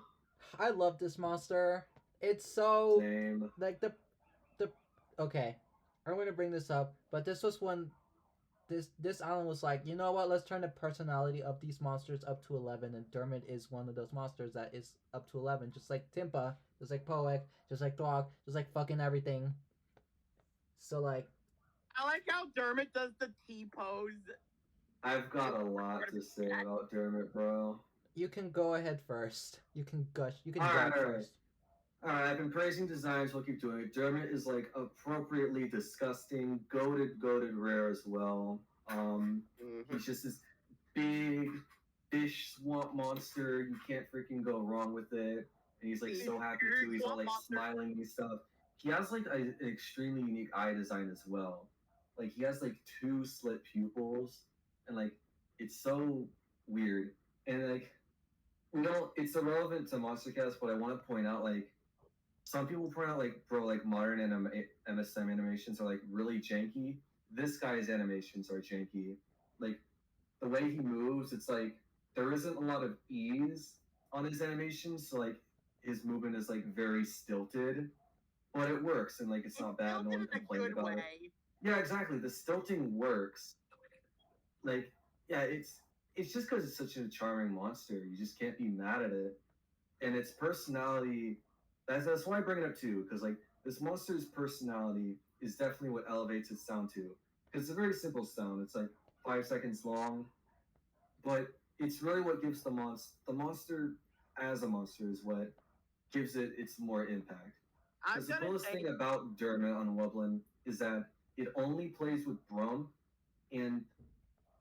I love this monster. It's so Same. like the okay. I'm gonna bring this up, but this was when this island was like, you know what? Let's turn the personality of these monsters up to 11, and Dermot is one of those monsters that is up to 11, just like Timpa, just like Poek, just like Dog, just like fucking everything. So like, I like how Dermot does the T pose. I've got a lot to say about Dermot, bro. You can go ahead first. You can gush. You can Alright, jump alright. first. Alright, I've been praising designs, we'll keep doing it. Dermot is like appropriately disgusting, goated rare as well. He's just this big fish swamp monster. You can't freaking go wrong with it. And he's like so happy too. He's all like smiling and stuff. He has like an extremely unique eye design as well. Like he has like two slit pupils, and like it's so weird. And like it's irrelevant to Monstercast, but I want to point out like some people point out like bro, like modern MSM animations are like really janky. This guy's animations are janky. Like the way he moves, it's like there isn't a lot of ease on his animations, so like his movement is like very stilted, but it works and like it's not bad. No one complained about it. Yeah, exactly. The stilting works. Like, yeah, it's just because it's such a charming monster. You just can't be mad at it, and its personality. That's why I bring it up too, because like this monster's personality is definitely what elevates its sound too. Because it's a very simple sound. It's like 5 seconds long, but it's really what gives the monster as a monster is what gives it its more impact. Because the coolest thing about Dermot on Wublin is that it only plays with Brump, and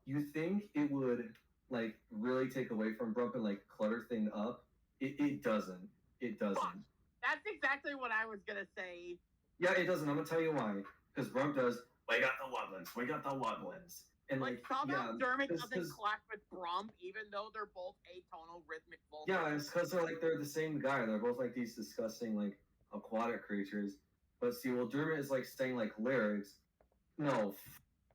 you think it would like really take away from Brump and like clutter thing up. It doesn't. It doesn't. That's exactly what I was gonna say. Yeah, it doesn't. I'm gonna tell you why. Because Brump does. We got the Wublins. We got the Wublins. And like somehow Dermot doesn't clash with Brump, even though they're both atonal rhythmic vocals. Yeah, it's because they're the same guy. They're both like these disgusting like aquatic creatures. But see, well, Dermot is like saying like lyrics. No,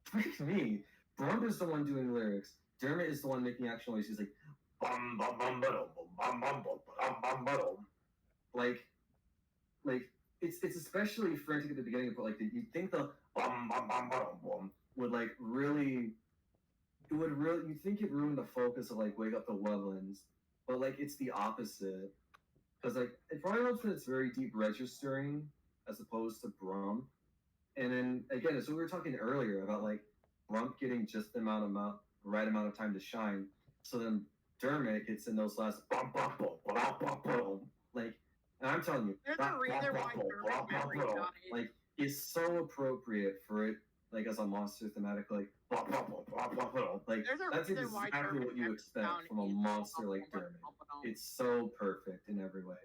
freak me. Brump is the one doing lyrics. Dermot is the one making actual noise. He's like bum bum bum bum bum bum bum bum bum. Like it's especially frantic at the beginning, but like you think the bum bum bum bum bum would like really you think it ruined the focus of like Wake Up the Wublins, but like it's the opposite. Because like it probably helps when it's very deep registering as opposed to Brump. And then again, it's what we were talking earlier about like Brump getting just the right amount of time to shine. So then Dermot gets in those last bum bum bum bum bum bum. Like, and I'm telling you, there's a reason why Dermot's memory dies. Like it's so appropriate for it, like as a monster thematic, like like that's exactly what you expect from a monster like Dermot. It's so perfect in every way.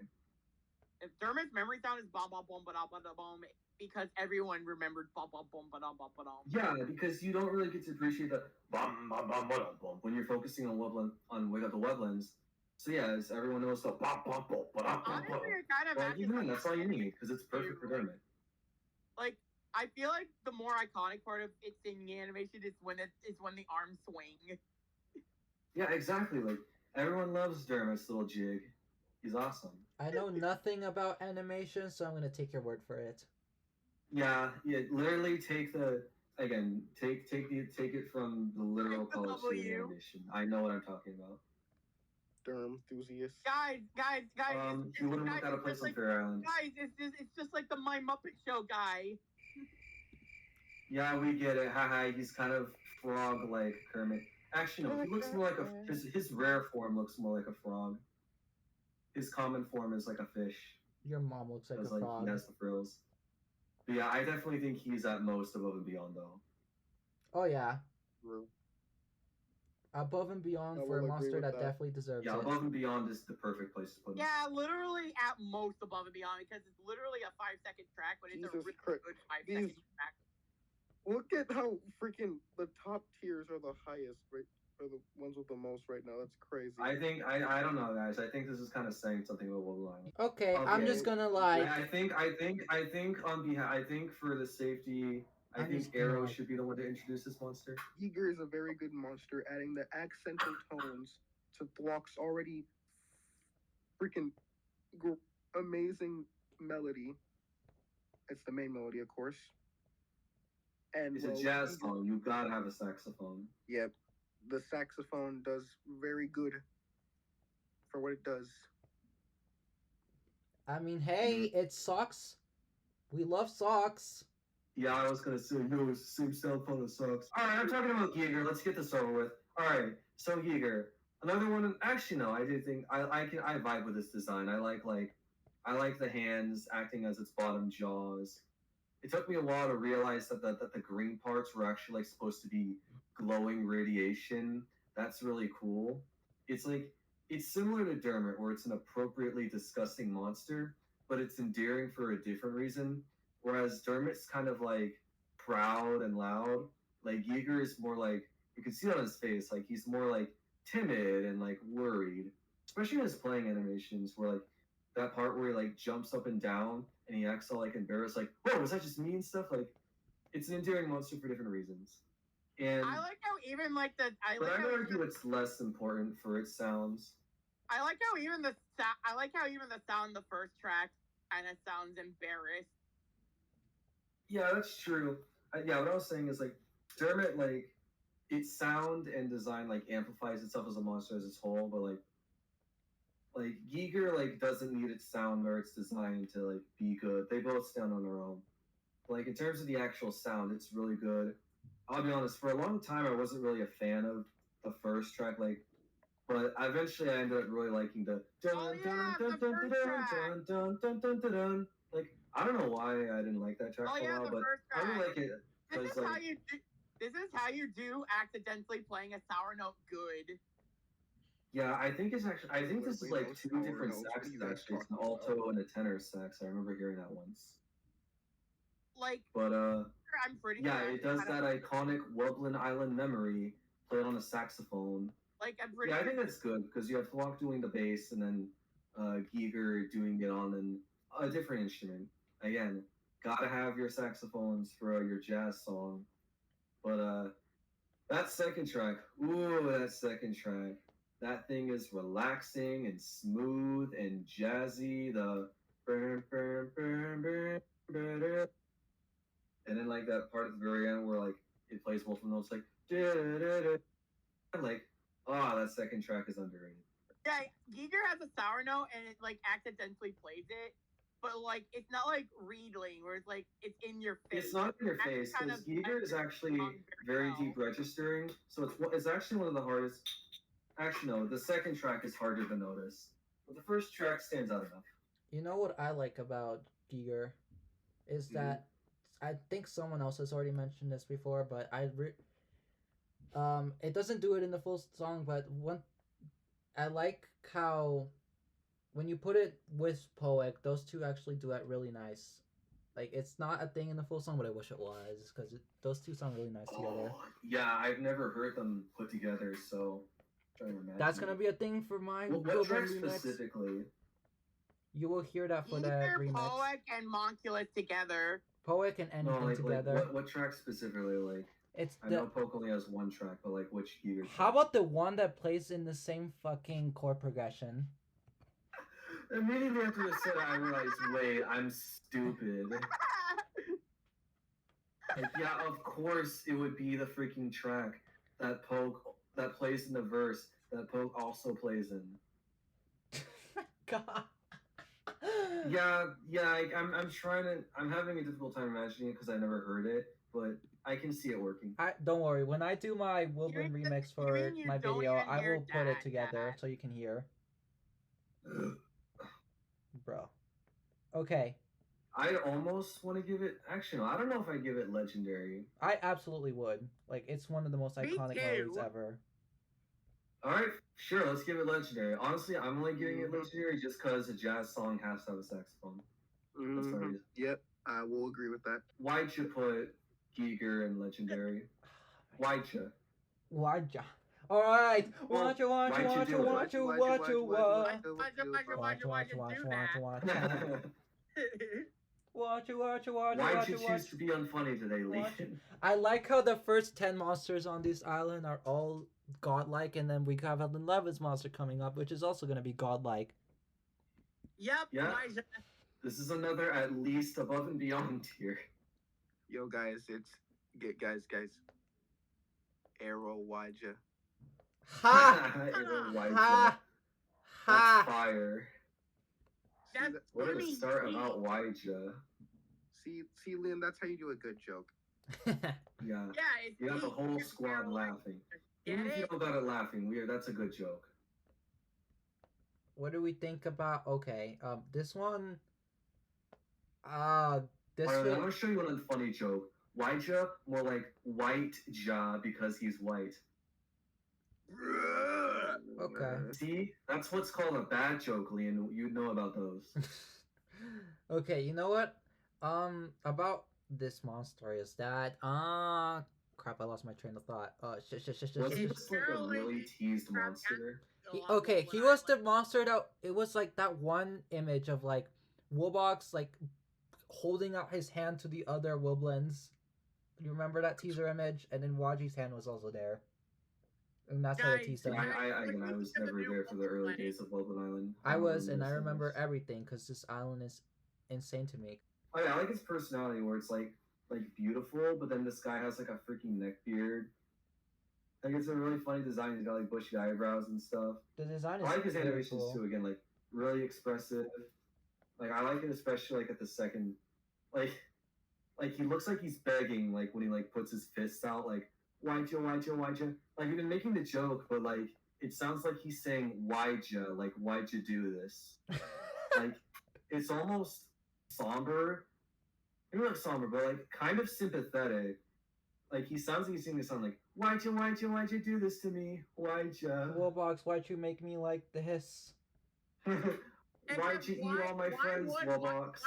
If Dermot's memory sound is bum bum bum ba da ba da bum, because everyone remembered bum bum bum ba da ba da. Yeah, because you don't really get to appreciate the bum bum bum ba da bum when you're focusing on Wake Up the Wublins. So yeah, as everyone knows the bum bum bum ba da bum bum. Well, that's all you need because it's perfect for Dermot. Like I feel like the more iconic part of its singing animation is when the arms swing. Yeah, exactly. Like everyone loves Dermot's little jig. He's awesome. I know nothing about animation, so I'm gonna take your word for it. Yeah. Literally take it from the literal college student animation. I know what I'm talking about. Derm enthusiast. Guys. You wouldn't look out of place on Fair Island. Guys, it's just like the My Muppet Show guy. Yeah, we get it. Haha, he's kind of frog-like Kermit. Actually, no, he looks more like his rare form looks more like a frog. His common form is like a fish. Your mom looks like a frog. He has the frills. But yeah, I definitely think he's at most above and beyond, though. Oh yeah. True. Above and beyond for a monster that definitely deserves it. Yeah, above and beyond is the perfect place to put him. Yeah, literally at most above and beyond because it's literally a 5-second track, but it's a really good 5-second track. Look at how freaking the top tiers are the highest, right? Are the ones with the most right now. That's crazy. I think I don't know, guys. I think this is kind of saying something about Wublin. Okay, I'm just gonna lie. Yeah, I think on behalf, I think for the safety, I think Arrow should be the one to introduce this monster. Eager is a very good monster, adding the accental tones to Thwock's already freaking amazing melody. It's the main melody, of course. And it's a jazz song. You gotta have a saxophone. Yep. The saxophone does very good for what it does. I mean, hey, it's socks. We love socks. Yeah, I was gonna say, no, it's the same cell phone that sucks. Alright, I'm talking about Giger. Let's get this over with. Alright, so Giger. Another one, actually, no, I do think, I vibe with this design. I like the hands acting as its bottom jaws. It took me a while to realize that the green parts were actually, like, supposed to be glowing radiation. That's really cool. It's like, it's similar to Dermot, where it's an appropriately disgusting monster, but it's endearing for a different reason. Whereas Dermot's kind of like proud and loud. Like Yeager is more like, you can see it on his face, like he's more like timid and like worried. Especially in his playing animations, where like that part where he like jumps up and down and he acts all like embarrassed, like, whoa, was that just me and stuff? Like, it's an endearing monster for different reasons. And I like how even like the but I would argue it's less important for its sounds. I like how even the sound the first track kind of sounds embarrassed. Yeah, that's true. Yeah, what I was saying is like Dermot, like its sound and design like amplifies itself as a monster as its whole, but like Giger like doesn't need its sound or its design to like be good. They both stand on their own. Like in terms of the actual sound, it's really good. I'll be honest, for a long time I wasn't really a fan of the first track, like, but eventually I ended up really liking the dun dun dun dun dun dun dun dun dun dun dun. Like, I don't know why I didn't like that track Oh for a yeah, while, the but first I track. really like it This because is how like you do. This is how you do accidentally playing a sour note good. yeah, I think this is like two Sour different notes, what saxes are you guys actually. It's an talking alto and a tenor sax. I remember hearing that once. Like, But I'm pretty yeah, sure it does that iconic Wublin Island memory played on a saxophone. Like, I'm pretty Yeah, I sure. think that's good because you have Flock doing the bass and then Giger doing it on a different instrument. Again, gotta have your saxophones for your jazz song. But that second track, that thing is relaxing and smooth and jazzy. The and then like that part at the very end where like it plays multiple notes like like that second track is underrated. Yeah, Giger has a sour note and it like accidentally plays it, but like it's not like Reedling where it's like it's in your face. It's not in your face because Giger is actually very deep registering, so it's actually one of the hardest. Actually, no, the second track is harder to notice, but the first track stands out enough. You know what I like about Giger is that I think someone else has already mentioned this before, but it doesn't do it in the full song, but I like how when you put it with Poek, those two actually duet really nice. Like, it's not a thing in the full song, but I wish it was, because those two sound really nice together. Yeah, I've never heard them put together, so trying to imagine. That's gonna be a thing for my what track remix. specifically? You will hear that for the Either remix. Poek and Monculus together. Poek and anything together. What track specifically? Like, It's I know Poke only has one track, but like which Giger track? How about the one that plays in the same fucking chord progression? Immediately after you said it, I realized, wait, I'm stupid. Like, yeah, of course it would be the freaking track that plays in the verse that Poke also plays in. God. Yeah, I'm having a difficult time imagining it because I never heard it, but I can see it working. Don't worry, when I do my Wublin remix for my video, I will put it together so you can hear. Bro. Okay. I almost want to give it. Actually, no, I don't know if I'd give it legendary. I absolutely would. Like, it's one of the most iconic melodies ever. Alright, sure, let's give it legendary. Honestly, I'm only giving it legendary just because a jazz song has to have a saxophone. That's the reason. Yep, I will agree with that. Why'd you put Giger in legendary? Why'd you? Alright, watch it. Why'd you choose to be unfunny today, Legion? I like how the first 10 monsters on this island are all godlike, and then we have an 11th monster coming up, which is also going to be godlike. Yep. Yeah. This is another at least above and beyond tier. Yo, guys, guys. Arrow Waja. Ha! Ha! Ha! That's fire. That's What a funny. start about Waja. See, Liam, that's how you do a good joke. Yeah. Yeah, it's You got the deep. whole You're squad like, laughing. Get Even if you it? don't got it laughing, that's a good joke. What do we think about? Okay, this one. Uh, this Alright, I'm one. gonna show you one funny joke. Whiteja, more like white ja because he's white. Okay. See, that's what's called a bad joke, Liam. You know about those. Okay, you know what? About this monster is that crap, I lost my train of thought. Was he It's just like a literally really teased from monster? Okay, he was the monster that it was like that one image of like Woolbox like holding out his hand to the other Wublins. You remember that teaser image? And then Waji's hand was also there. And that's how they Guys, teased See, him. I was never there for the early days of Wublin Island. I was, don't and I understand remember this. everything because this island is insane to me. Oh yeah, I like his personality where it's like beautiful, but then this guy has like a freaking neck beard. Like it's a really funny design. He's got like bushy eyebrows and stuff. The design I is like his very animations cool. too. Again, like really expressive. Like I like it especially like at the second, like he looks like he's begging like when he like puts his fists out like why'd you. Like you've been making the joke, but like it sounds like he's saying why'd you do this? Like it's almost somber. Maybe not somber, but like kind of sympathetic. Like he sounds like he's singing a song like why'd you do this to me? Why'd you? Woolbox, why'd you make me like this? Why'd you eat all my friends, Woolbox?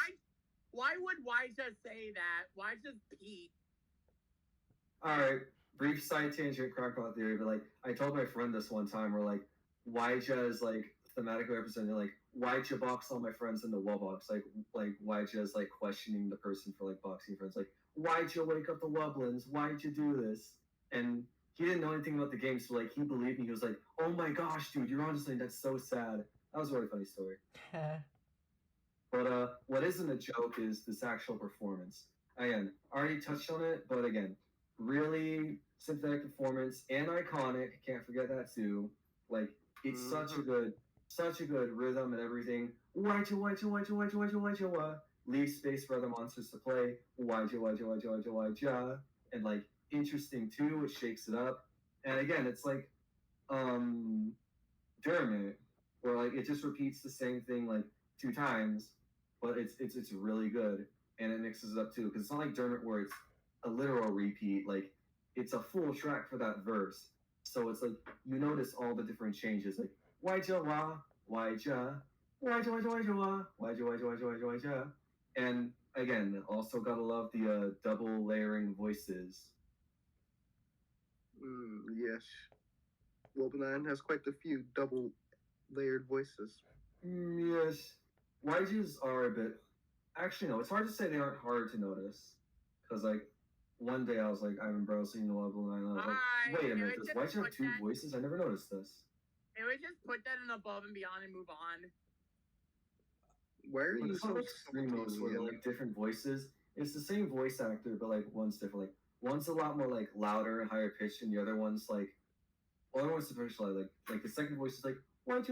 Why would Wyja say that? Why just Pete? Alright, brief side tangent, crocodile theory, but like I told my friend this one time where like Wyja is like thematically represented like why'd you box all my friends into Woolbox? Like Wyja is like questioning the person for like boxing friends, like why'd you wake up the Wublins? Why'd you do this? And he didn't know anything about the game, so like he believed me. He was like, "Oh my gosh, dude, you're honestly that's so sad." That was a really funny story. But what isn't a joke is this actual performance. Again, already touched on it, but again, really sympathetic performance and iconic. Can't forget that too. Like it's such a good rhythm and everything. Why'd you? Leave space for other monsters to play. Why'd you? And like interesting too. It shakes it up. And again, it's like Dermot, where like it just repeats the same thing like 2 times, but it's really good and it mixes it up too because it's not like Dermot where it's a literal repeat. Like it's a full track for that verse, so it's like you notice all the different changes like why'd you, and again also gotta love the double layering voices. Yes. Wublin has quite a few double layered voices. Yes, YGs are a bit. Actually, no, it's hard to say they aren't hard to notice. Because, like, one day I was like, I'm browsing the level and I was like, wait a minute, does YG have 2 voices? I never noticed this. It would just put that in above and beyond and move on. Why are But you it's so not like Scream salty, Notes where they're Liam? like different voices. It's the same voice actor, but like one's different. Like one's a lot more like louder and higher pitched, and the other one's like, well, the other one's superficial. Like the second voice is like YG.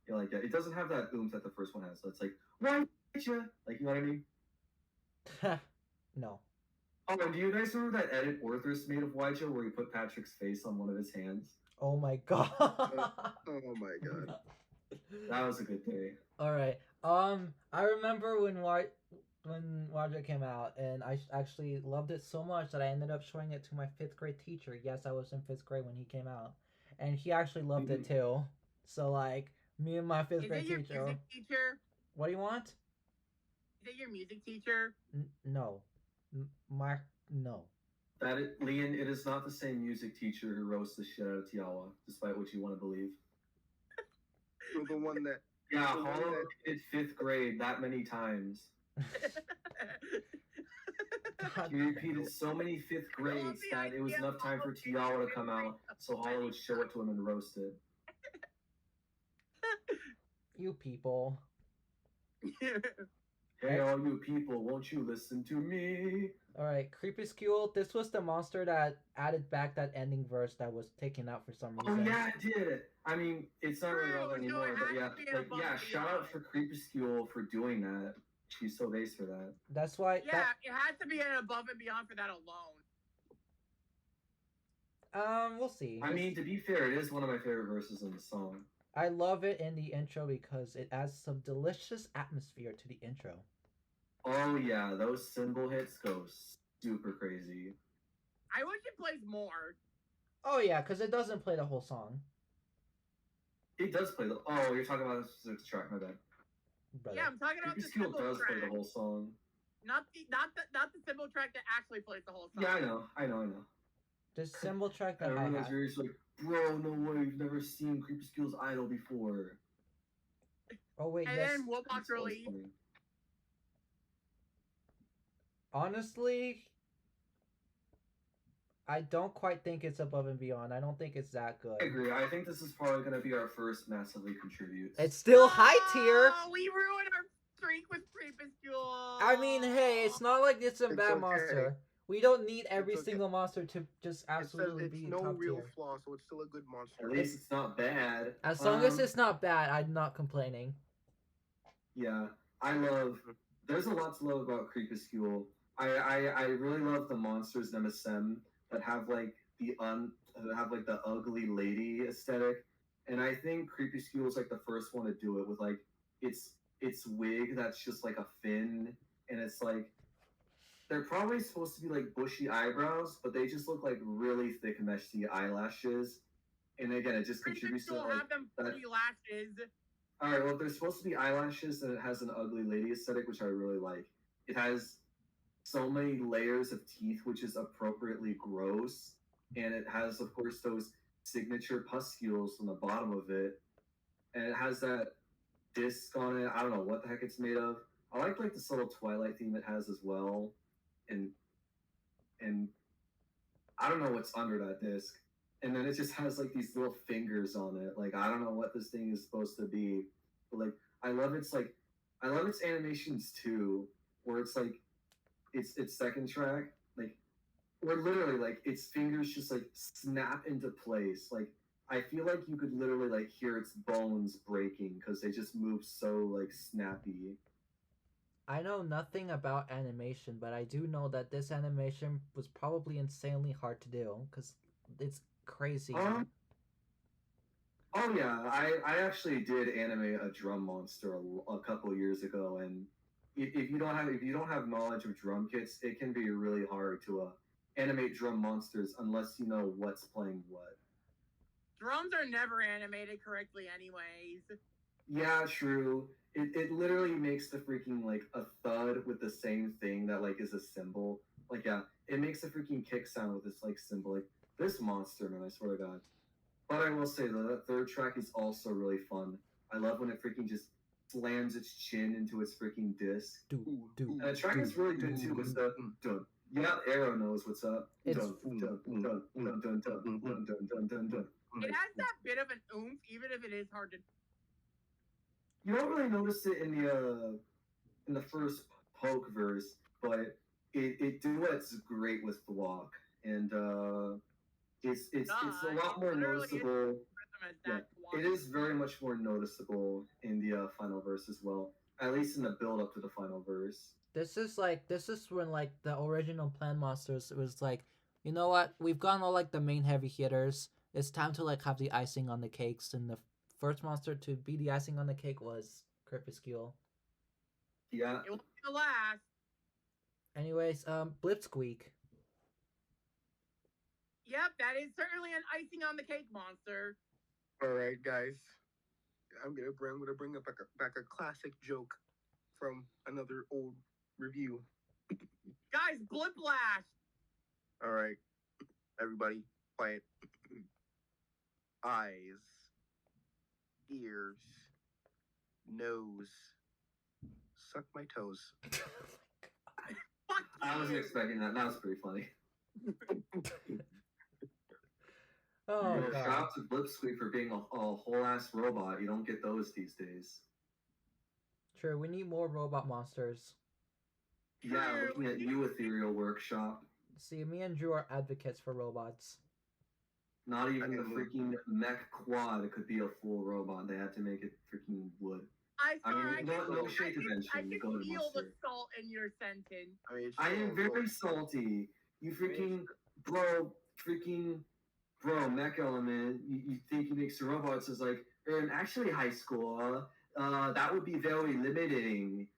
Yeah, like it doesn't have that oomph that the first one has. So it's like YG. Like you know what I mean? No. Oh, and do you guys remember that edit Orthris made of YG where he put Patrick's face on one of his hands? Oh my god. Oh my god. That was a good day. All right. I remember when Waja came out, and I actually loved it so much that I ended up showing it to my 5th grade teacher. Yes, I was in 5th grade when he came out, and he actually loved it too. So like me and my 5th grade Is it your teacher. music teacher? What do you want? Is it your music teacher? No. No. Leon, it is not the same music teacher who roasts the shit out of Tiawa, despite what you want to believe. You're the one that. Yeah, Hollow did 5th grade that many times. He repeated so many 5th grades that it was enough time for Tiawa to come out, so Hollow would show it to him and roast it. You people. Hey, all you people, won't you listen to me? Alright, Creepyscule, this was the monster that added back that ending verse that was taken out for some Oh reason. yeah, it did. I mean, it's not really True, relevant so it anymore, but has yeah, to be an like above yeah, and shout out beyond. for Creepyscule for doing that. She's so base for that. That's why Yeah, it has to be an above and beyond for that alone. we'll see. I mean, to be fair, it is one of my favorite verses in the song. I love it in the intro because it adds some delicious atmosphere to the intro. Oh yeah, those cymbal hits go super crazy. I wish it plays more. Oh yeah, because it doesn't play the whole song. It does play the. Oh, you're talking about a specific track, my bad. Brother. Yeah, I'm talking about the Creepyscule symbol does track, play the whole song. not the symbol track that actually plays the whole song. Yeah, I know. The symbol track And that I everyone's have. very like, bro, no way, you've never seen Creepyscule's idol before. Oh wait, And yes. then Wobox That's always released. funny. Honestly, I don't quite think it's above and beyond. I don't think it's that good. I agree. I think this is probably going to be our first massively contributes. It's still high tier. Oh, we ruined our streak with Creepyscule. I mean, hey, it's not like it's a It's bad okay. monster. We don't need every It's okay. single monster to just It says absolutely it's be no top real tier. flaw, so it's still a good monster. At least it's not bad. As long as it's not bad, I'm not complaining. Yeah, I love. There's a lot to love about Creepyscule. I really love the monsters in MSM that have like the ugly lady aesthetic, and I think Creepyscule is like the first one to do it with like its wig that's just like a fin, and it's like they're probably supposed to be like bushy eyebrows, but they just look like really thick meshy eyelashes, and again it just contributes to Creepyscule like have them that. pretty lashes. All right, well, there's supposed to be eyelashes, and it has an ugly lady aesthetic, which I really like. It has so many layers of teeth, which is appropriately gross, and it has, of course, those signature puscules on the bottom of it, and it has that disc on it. I don't know what the heck it's made of. I like this little Twilight theme it has as well, and I don't know what's under that disc. And then it just has like these little fingers on it. Like I don't know what this thing is supposed to be, but like I love its animations too, where it's like its second track, like where literally like its fingers just like snap into place. Like I feel like you could literally like hear its bones breaking because they just move so like snappy. I know nothing about animation, but I do know that this animation was probably insanely hard to do because it's crazy. Oh yeah, I actually did animate a drum monster a couple years ago, and if you don't have knowledge of drum kits, it can be really hard to animate drum monsters unless you know what's playing what. Drums are never animated correctly, anyways. Yeah, true. It literally makes the freaking like a thud with the same thing that like is a cymbal. Like yeah, it makes a freaking kick sound with this like cymbal. Like this monster, man, I swear to God. But I will say though, that third track is also really fun. I love when it freaking just slams its chin into its freaking disc. And the track is really good too with the dun. Yeah, Arrow knows what's up. It's- Dun, dun, dun, dun, dun, dun, dun, dun, dun, dun, dun. It has that bit of an oomph, even if it is hard to. You don't really notice it in the first poke verse, but it duets great with Block, and it's a lot more Literally is noticeable. rhythm as that It is very much more noticeable in the final verse as well. At least in the build up to the final verse. This is when like the original Plan Monsters was like, you know what? We've gotten all like the main heavy hitters. It's time to like have the icing on the cakes, and the first monster to be the icing on the cake was Crepuscule. Yeah. It won't be the last. Anyways, Blitzsqueak. Yep, that is certainly an icing on the cake monster. All right, guys. I'm gonna bring up back a classic joke from another old review. Guys, Blip Blast. All right, everybody, quiet. Eyes, ears, nose. Suck my toes. Fuck I wasn't you. expecting that. That was pretty funny. Oh Yo, shout god. out to Blipsqueak for being a whole ass robot. You don't get those these days. True, we need more robot monsters. Yeah, True. looking at you, Ethereal Workshop. See, me and Drew are advocates for robots. Not even the Okay. freaking mech quad could be a full robot. They had to make it freaking wood. I I mean, sorry, no shade to mention, I can go to feel the Monster. salt in your sentence. I mean, I am sure, very salty. You freaking bro, mech element. You think he makes robots is like, and actually high school. That would be very limiting.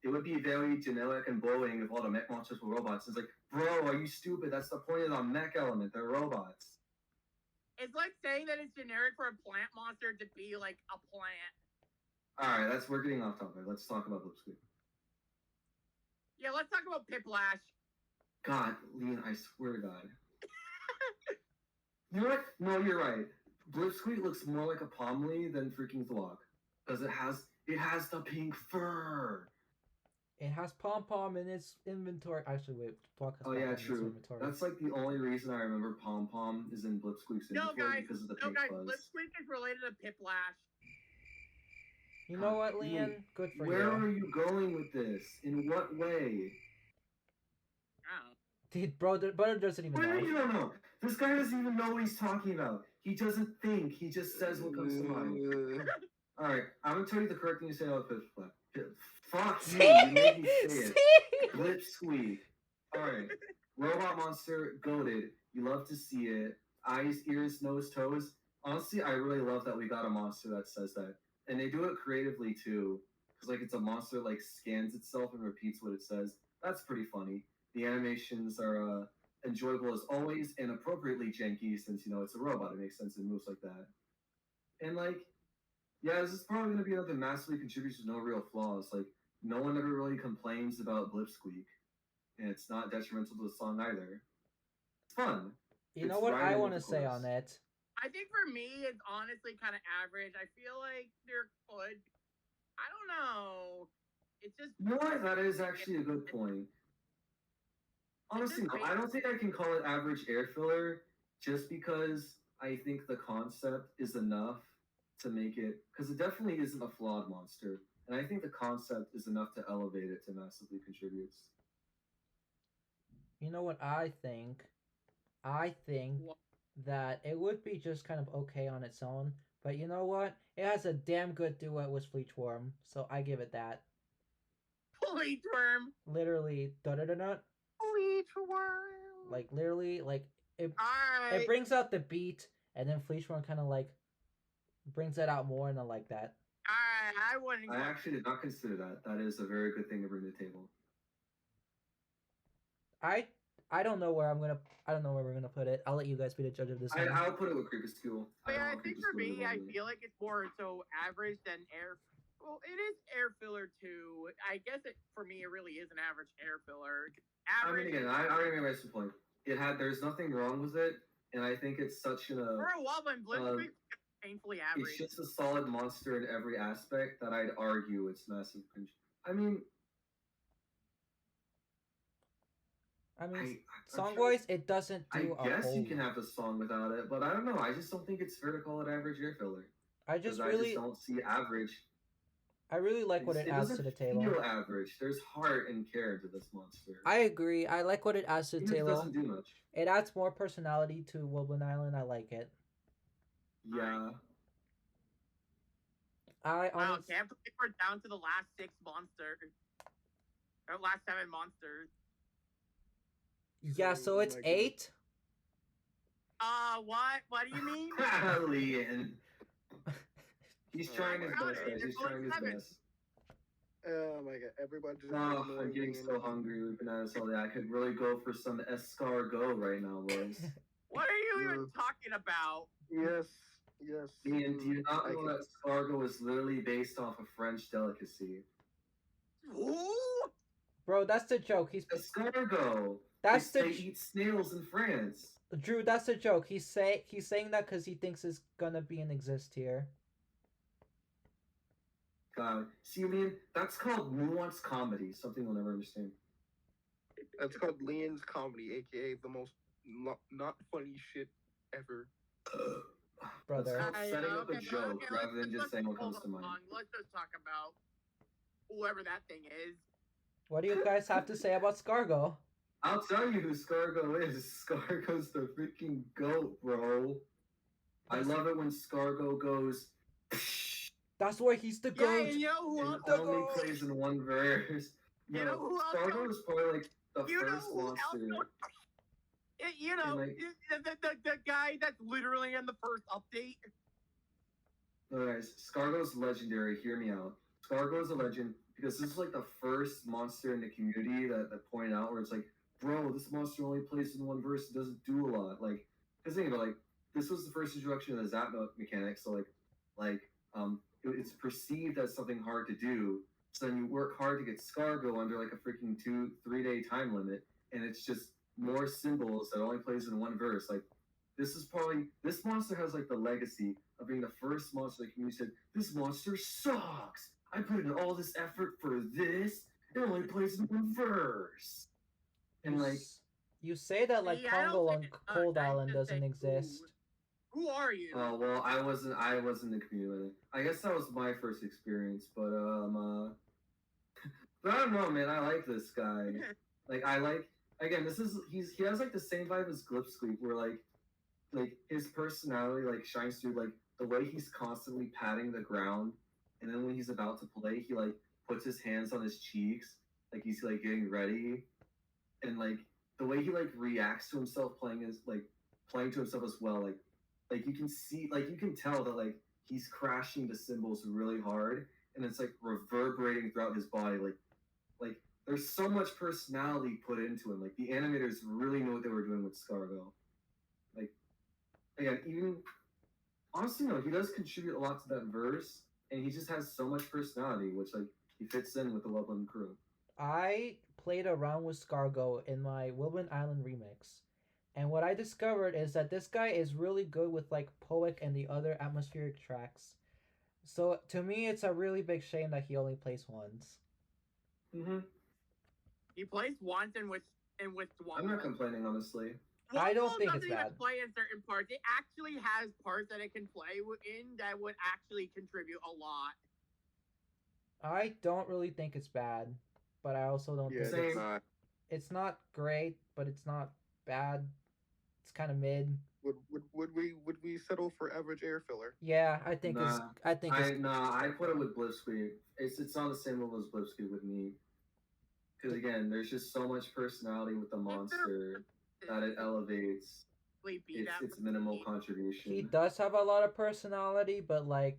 It would be very generic and boring if all the mech monsters were robots. It's like, bro, are you stupid? That's the point of the mech element. They're robots. It's like saying that it's generic for a plant monster to be like a plant. All right, we're getting off topic. Let's talk about Blipsqueak. Yeah, let's talk about Piplash. God, Leon, I swear to God. You know what? No, you're right. Blipsqueak looks more like a Pomley than freaking Thwok. Because it has the pink fur. It has Pom Pom in its inventory. Actually, wait, Thwok has Oh Pom yeah, Pom in its true. inventory. That's like the only reason I remember Pom Pom is in Blipsqueak's inventory because of the pink fuzz. Blipsqueak is related to Piplash. You know what, Leon? Leon, Good for Where you. are you going with this? In what way? I don't know. Brother doesn't even What do know. you don't know? This guy doesn't even know what he's talking about. He doesn't think. He just says what comes to mind. All right, I'm gonna tell you the correct thing to say about Piplash. Fuck you! You made me say it. Blipsqueak. Alright. Robot monster, goated. You love to see it. Eyes, ears, nose, toes. Honestly, I really love that we got a monster that says that. And they do it creatively too. Because like it's a monster that like scans itself and repeats what it says. That's pretty funny. The animations are enjoyable as always and appropriately janky since it's a robot. It makes sense it moves like that. And like, yeah, this is probably gonna be another massively contributes with no real flaws. Like no one ever really complains about Blipsqueak. And it's not detrimental to the song either. It's fun. You know It's what right I in want to with the say chorus. on it? I think for me, it's honestly kind of average. I feel like there could. I don't know. It's just. You know what? That is actually a good point. Honestly, no, I don't think I can call it average air filler just because I think the concept is enough to make it, because it definitely isn't a flawed monster. And I think the concept is enough to elevate it to massively contributes. You know what I think? I think What? that it would be just kind of okay on its own. But you know what? It has a damn good duet with Fleetworm, so I give it that. Fleetworm. Literally, da da da da. Fleetworm. Like literally, like it Alright. brings out the beat, and then Fleetworm kind of like brings it out more, and I like that. Alright, I wouldn't. I actually did not consider that. That is a very good thing to bring to the table. I don't know where we're gonna put it. I'll let you guys be the judge of this one. I'll put it with Crepuscule. But yeah, I don't think for me, I feel like it's more so average than air. Well, it is air filler too. I guess for me, it really is an average air filler. Average. I mean, again, I already made my point. There's nothing wrong with it, and I think it's such For a Wublin, Blitzkrieg painfully average. It's just a solid monster in every aspect that I'd argue it's massive. I mean, song wise, it doesn't do I guess a whole you can have a song without it, but I don't know. I just don't think it's fair to call it average air filler. I just don't see average. I really like what it adds to the table. It doesn't feel average. There's heart and care to this monster. I agree. I like what it adds to the table. It doesn't do much. It adds more personality to Wublin Island. I like it. Yeah. Wow, can't believe we're down to the last 6 monsters. Or last 7 monsters. Yeah, so it's 8? What? What do you mean? Leon. He's trying his best, guys. He's trying his best. Oh my god, everybody just I'm getting so hungry. We've been at this all day. I could really go for some escargot right now, boys. What are you even talking about? Yes. Ian, do you not know that escargot is literally based off a French delicacy? Who? Bro, that's the joke. He's escargot. They eat snails in France. Drew, that's the joke. He's saying that because he thinks it's gonna be an exist here. See, Leon, that's called nuanced comedy. Something we'll never understand. That's called Leon's comedy, aka the most not funny shit ever. Brother. That's called setting up a joke rather than just saying what comes to mind. Let's just talk about. whoever that thing is. What do you guys have to say about Scargo? I'll tell you who Scargo is. Scargo's the freaking goat, bro. I love it when Scargo goes. That's why he's the Yeah, goat. and you know who And else? only plays in one verse. You No, know who else Scargo goes- is probably like the You know first who else? monster. You know, like- the guy that's literally in the first update. No, guys, Scargo's legendary. Hear me out. Scargo is a legend because this is like the first monster in the community that pointed out where it's like, bro, this monster only plays in one verse. It doesn't do a lot. Like, because think about it, like this was the first introduction of the zap mechanic. So it's perceived as something hard to do. So then you work hard to get Scargo under like a freaking 2-3 day time limit, and it's just more symbols that only plays in one verse. Like this monster has like the legacy of being the first monster the community said, this monster sucks. I put in all this effort for this. It only plays in one verse. And like You say that like See, I don't Congo on think- Cold I Island just doesn't say, exist. Who are you? oh well, I wasn't in the community with it. I guess that was my first experience, but but I don't know, man. I like this guy. Like I like again. He has like the same vibe as Glipsqueak, where like his personality like shines through like the way he's constantly patting the ground, and then when he's about to play, he like puts his hands on his cheeks, like he's like getting ready, and like the way he like reacts to himself playing to himself as well, like you can see, like you can tell that like he's crashing the cymbals really hard, and it's like reverberating throughout his body, like there's so much personality put into him. Like the animators really knew what they were doing with Scargo. Like again, even honestly, no, he does contribute a lot to that verse, and he just has so much personality, which like he fits in with the Wublin crew. I played around with Scargo in my Wublin Island remix, and what I discovered is that this guy is really good with like Poic and the other atmospheric tracks. So to me, it's a really big shame that he only plays once. Mm-hmm. He plays once and with I'm not complaining, honestly. I don't Womble think it's doesn't even bad. play in certain parts. It actually has parts that it can play in that would actually contribute a lot. I don't really think it's bad, but I also don't Yeah, think Same. it's not. it's not great, but it's not bad. It's kind of mid. Would we settle for average air filler? Yeah, I think it's. Nah. I think it's. I put it with Blipsqueak. It's on the same level as Blipsqueak with me. Because again, there's just so much personality with the monster that it elevates its minimal contribution. He does have a lot of personality, but like,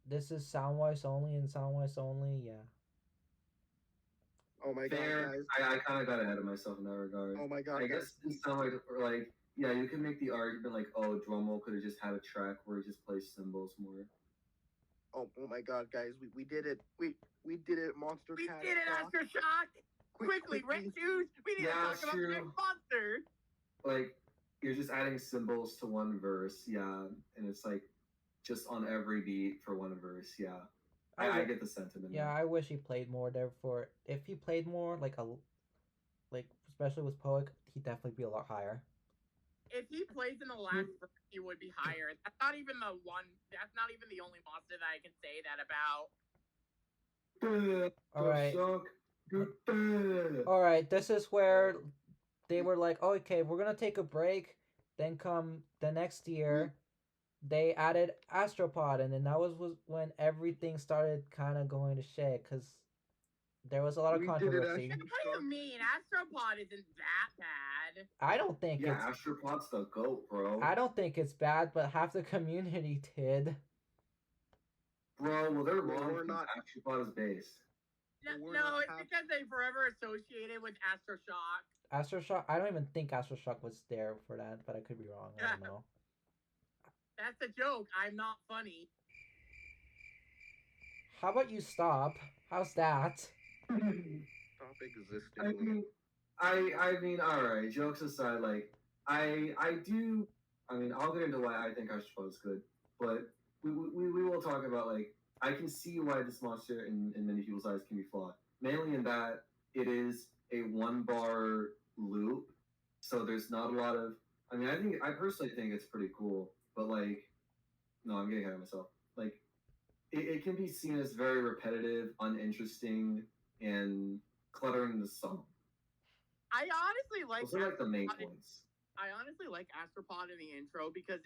this is Soundwise only and Soundwise only. Yeah. Oh my Fair. god, guys. I kind of got ahead of myself in that regard. Oh my god, I guys. guess in some way, like, yeah, you can make the argument like, oh, Drumroll could have just had a track where he just plays cymbals more. Oh my god, guys. We did it. We did it, Monster We Cat. did it, Aftershock! Quickly, Red Shoes! We need Yeah, to it's talk about true. Red Monster! Like, you're just adding cymbals to one verse, yeah, and it's like just on every beat for one verse, yeah. I get the sentiment. Yeah, I wish he played more. Therefore, if he played more, like especially with Poic, he'd definitely be a lot higher. If he plays in the last verse, he would be higher. That's not even the one. That's not even the only monster that I can say that about. All right. Shock. All right, this is where they were like, oh, okay, we're gonna take a break. Then come the next year, they added Astropod, and then that was when everything started kind of going to shit because there was a lot of We did it, controversy. Astro- What do you mean? Astropod isn't that bad. I don't think Yeah, it's. Astropod's the goat, bro. I don't think it's bad, but half the community did. Bro, well, they're Well, wrong. we're not- Astropod is based. No, We're no, not it's half- because they forever associated with Astroshock. Astroshock. I don't even think Astroshock was there for that, but I could be wrong. I don't know. That's a joke. I'm not funny. How about you stop? How's that? Stop existing. I mean, I mean, all right. Jokes aside, like, I do. I mean, I'll get into why I think Astropod is good, but we will talk about like I can see why this monster in many people's eyes can be flawed. Mainly in that it is a 1-bar loop, so there's not a lot of. I mean, I personally think it's pretty cool, but like, no, I'm getting ahead of myself. Like, it can be seen as very repetitive, uninteresting, and cluttering the song. I honestly like Those are like the main Astropod. points. I honestly like Astropod in the intro because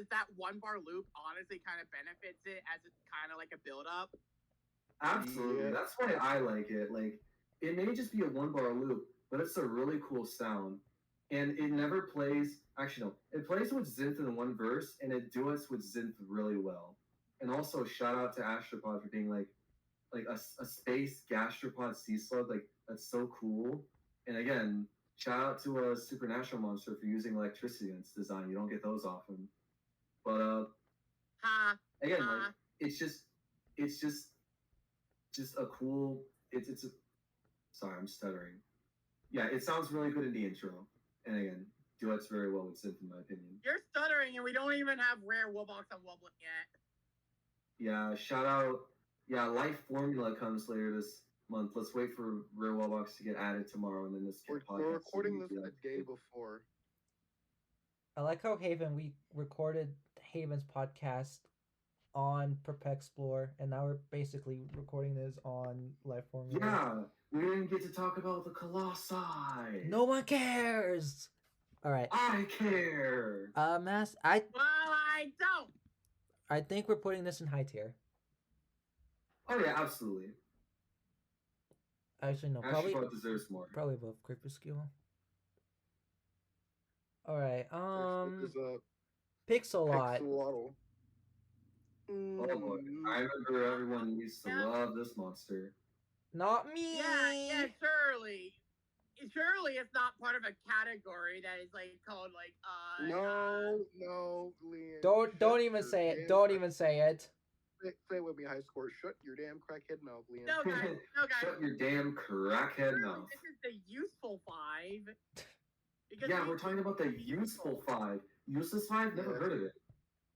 that one bar loop honestly kind of benefits it as it's kind of like a build up. Absolutely. Yeah. That's why I like it. Like, it may just be a 1 bar loop, but it's a really cool sound. And it never plays, actually, no, it plays with Synth in one verse, and it duets with Synth really well. And also, shout out to Astropod for being like a space gastropod sea slug. Like, that's so cool. And again, shout out to a supernatural monster for using electricity in its design. You don't get those often. But Ha! again, like, ha. it's just a cool. It's a. Sorry, I'm stuttering. Yeah, it sounds really good in the intro, and again, duets very well with synth in my opinion. You're stuttering, and we don't even have rare Wobox on Wublin yet. Yeah, shout out. Yeah, Life Formula comes later this month. Let's wait for Rare Wellbox to get added tomorrow, and then this We're podcast. recording this the day before. I like how we recorded Haven's podcast on Explore, and now we're basically recording this on Life Formula. Yeah, we didn't get to talk about the Colossi. No one cares. All right. I care. Mass. Well, I don't. I think we're putting this in high tier. Oh yeah, absolutely. Actually, no. Probably Astropod deserves more. above Crepuscule. All right. There's a Pixelot. Pixelotl. Oh boy, I remember everyone used to love this monster. Not me. Yeah, surely. Surely it's not part of a category that is like called like No, Liam. Don't even say it. Don't even say it. Say it with me, high score. Shut your damn crackhead mouth, Liam. No guys. Shut your damn crackhead Surely mouth. this is the useful 5. Because Yeah, we're talking about the useful 5. Useless 5? Never Yeah. heard of it.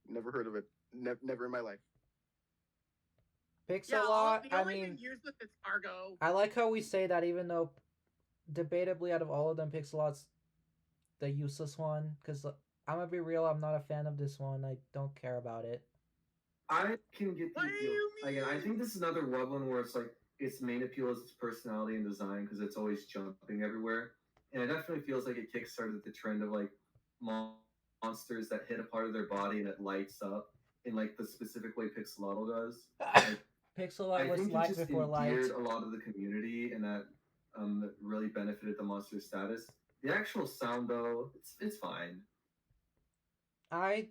Never heard of it. Never in my life. Pixelot. The I only mean, thing useless is cargo. I like how we say that, even though debatably out of all of them, Pixelot's the useless one. Because I'm gonna be real, I'm not a fan of this one. I don't care about it. I can get the What do appeal. you mean? Again, I think this is another Wublin where it's like its main appeal is its personality and design because it's always jumping everywhere, and it definitely feels like it kickstarted the trend of like monsters that hit a part of their body and it lights up in like the specific way Pixelotl does. Like, Pixelot I was think it light just before light. endeared a lot of the community, and that really benefited the monster's status. The actual sound, though, it's fine. Pixelot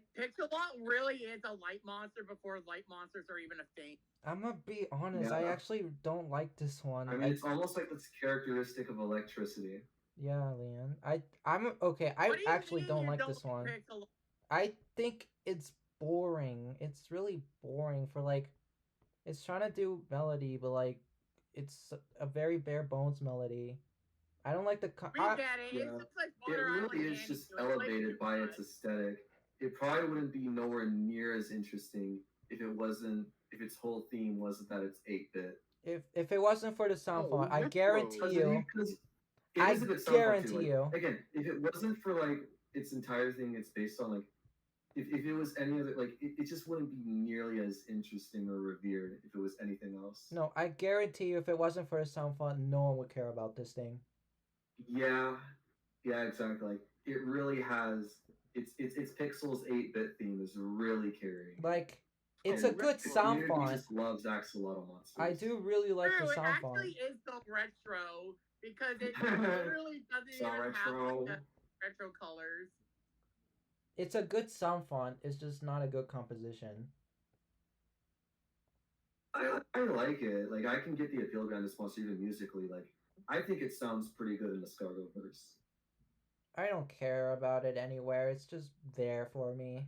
really is a light monster before light monsters are even a thing. I'm gonna be honest. I Yeah. actually don't like this one. I mean, it's almost like it's characteristic of electricity. Yeah, Leon. I'm okay. I What do you actually mean don't you like this one. Pixelot? I think it's boring. It's really boring for like, it's trying to do melody, but like, it's a very bare bones melody. I don't like the. We get it. yeah. It's just like It Water really Island is Candy. just It's like elevated by its Pixelot. aesthetic. It probably wouldn't be nowhere near as interesting if its whole theme wasn't that it's 8-bit. If it wasn't for the sound Oh, font, I retro. guarantee you. Because I it is a good sound font, guarantee too. Like, you. Again, if it wasn't for like its entire thing, it's based on like. If it was any other, like, it just wouldn't be nearly as interesting or revered if it was anything else. No, I guarantee you, if it wasn't for the sound font, no one would care about this thing. Yeah, exactly. Like, it really has its Pixel's 8-bit theme is really carrying. Like, it's And a good the sound community font. just loves axolotl monsters. I do really like True, the it sound font. actually is so retro because it literally doesn't So even have retro. like the retro colors. It's a good sound font. It's just not a good composition. I like it. Like, I can get the appeal behind this monster even musically. Like, I think it sounds pretty good in the Scargo verse. I don't care about it anywhere. It's just there for me.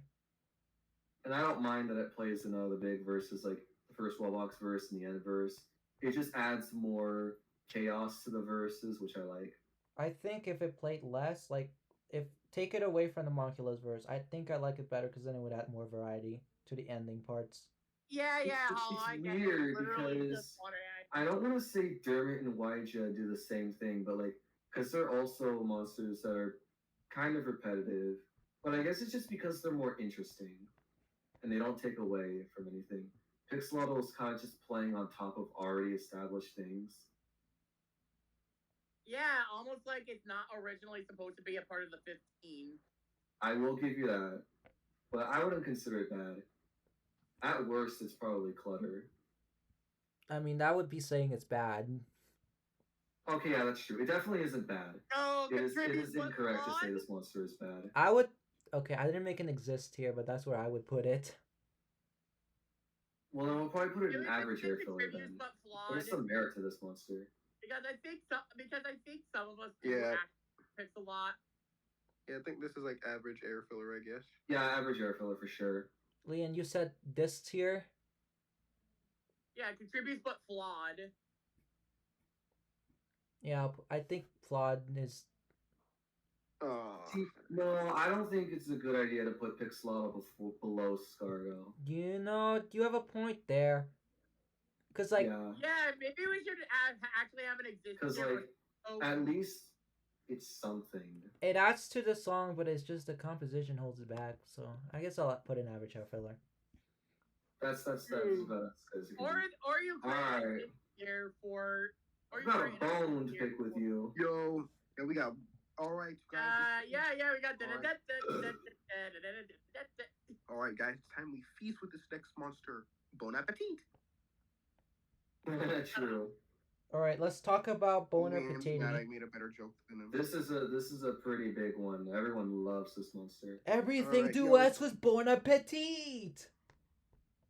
And I don't mind that it plays in the big verses, like the first Wellbox verse and the end verse. It just adds more chaos to the verses, which I like. I think if it played less, like, if take it away from the Moncula's verse, I think I like it better because then it would add more variety to the ending parts. Yeah, It's- Hollow, it's I get weird it. Literally because just water I don't want to say Dermot and Waija do the same thing, but like, because they're also monsters that are kind of repetitive. But I guess it's just because they're more interesting, and they don't take away from anything. Pixelotl is kind of just playing on top of already established things. Yeah, almost like it's not originally supposed to be a part of the 15. I will give you that, but I wouldn't consider it bad. At worst, it's probably clutter. I mean, that would be saying it's bad. Okay, yeah, that's true. It definitely isn't bad. Oh, It is contributes but incorrect to say flawed? this monster is bad. I would. Okay, I didn't make an exist here, but that's where I would put it. Well, then we'll probably put it in It average air filler contributes then. but There's flawed. some merit to this monster. Because I think some of us do Yeah. picks a lot. Yeah, I think this is like average air filler, I guess. Yeah, average air filler for sure. Leon, you said this tier? Yeah, it contributes but flawed. Yeah, I think flawed is. See, no, I don't think it's a good idea to put Pixelotl below Scargo. You know, you have a point there. Cause like, yeah, Yeah, maybe we should actually have an existing. because like at least it's something. it adds to the song, but it's just the composition holds it back. So I guess I'll put an average air filler. That's about as good as it can or be. or you could Alright. here for. Or I've you got a could bone to here pick with for- you. Yo, and we got. All right, guys. Yeah, we got All right, guys. It's time we feast with this next monster. Bon appetit. True. All right, let's talk about Bon Man, Appetit. glad I made a better joke than him. This is a pretty big one. Everyone loves this monster. Everything Alright, duets with Bon Appetit.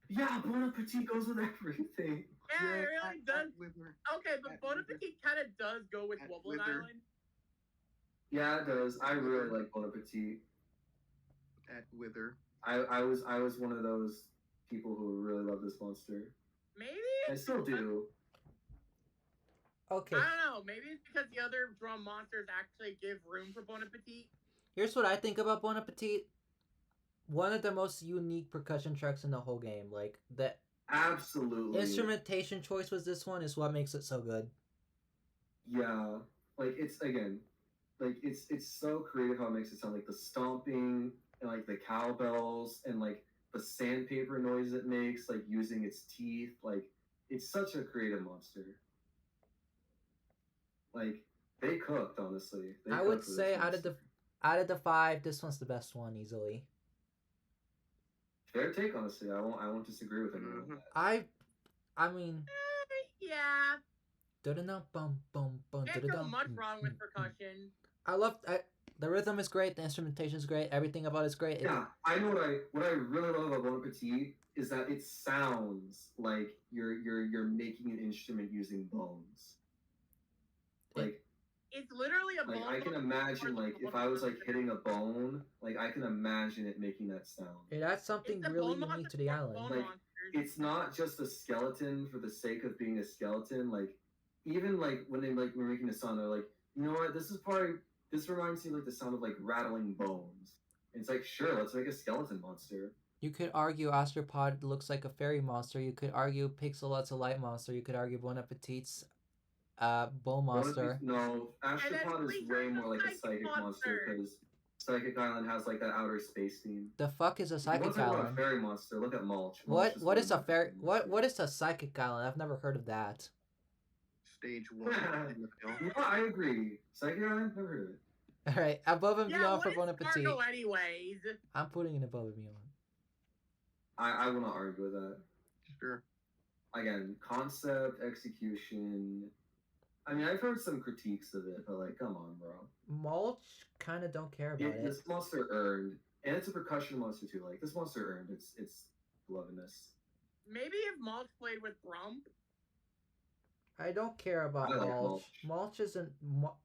Yeah, Bon Appetit goes with everything. Yeah, it really does. Wither. Okay, but At Bon Wither. Appetit kind of does go with At Wublin Wither. Island. Yeah, it does. I really like Bon Appetit. At Wither. I was one of those people who really love this monster. Maybe I still do. Okay, I don't know. Maybe it's because the other drum monsters actually give room for Bon Appetit. here's what I think about Bon Appetit. One of the most unique percussion tracks in the whole game. Like the Absolutely. instrumentation choice was this one is what makes it so good. Yeah, like it's so creative how it makes it sound, like the stomping and like the cowbells and like the sandpaper noise it makes, like using its teeth. Like it's such a creative monster. Like they cooked, honestly. They I cooked would with this say out monster. of the 5, this one's the best one easily. Fair take, honestly. I won't disagree with anyone on Mhm. that. I mean, Yeah. da-da-dum, bum, bum, bum, Can't go da-da-dum, much mm, wrong mm, with mm. percussion. The rhythm is great, the instrumentation is great, everything about it's great. Yeah, I know what I really love about Bon Appetit is that it sounds like you're making an instrument using bones. Like It's literally a bone. I can imagine, like, if I was like hitting a bone, like I can imagine it making that sound. It adds something It's a really bone unique monster to the from island. Bone Like, Monsters. It's not just a skeleton for the sake of being a skeleton. Like even like when they like were making a sound, they're like, you know what, this reminds me like the sound of like rattling bones. And it's like, sure, let's make a skeleton monster. You could argue Astropod looks like a fairy monster. You could argue Pixelot's a light monster. You could argue Bon Appetit's Bull monster. No, Astropod is Fleecer way is a more like a psychic psychic monster monster. because Psychic Island has like that outer space theme. The fuck is a If you want psychic to talk about island? a fairy monster, look at Mulch. What Mulch what one is a of my fairy? favorite What monsters. is a psychic island? I've never heard of that. Stage 1 in the film. You know, I agree. Psychic Island, never heard of it. All right, above and Yeah, beyond what for is Bon Appetit. Cargo anyways? I'm putting it above and beyond. I will not argue with that. Sure. Again, concept, execution. I mean, I've heard some critiques of it, but like, come on, bro. Mulch kind of don't care about it. This monster earned, and it's a percussion monster too. Like this monster earned its belovedness. Maybe if Mulch played with Brump. I don't care about I like Mulch. Mulch. Mulch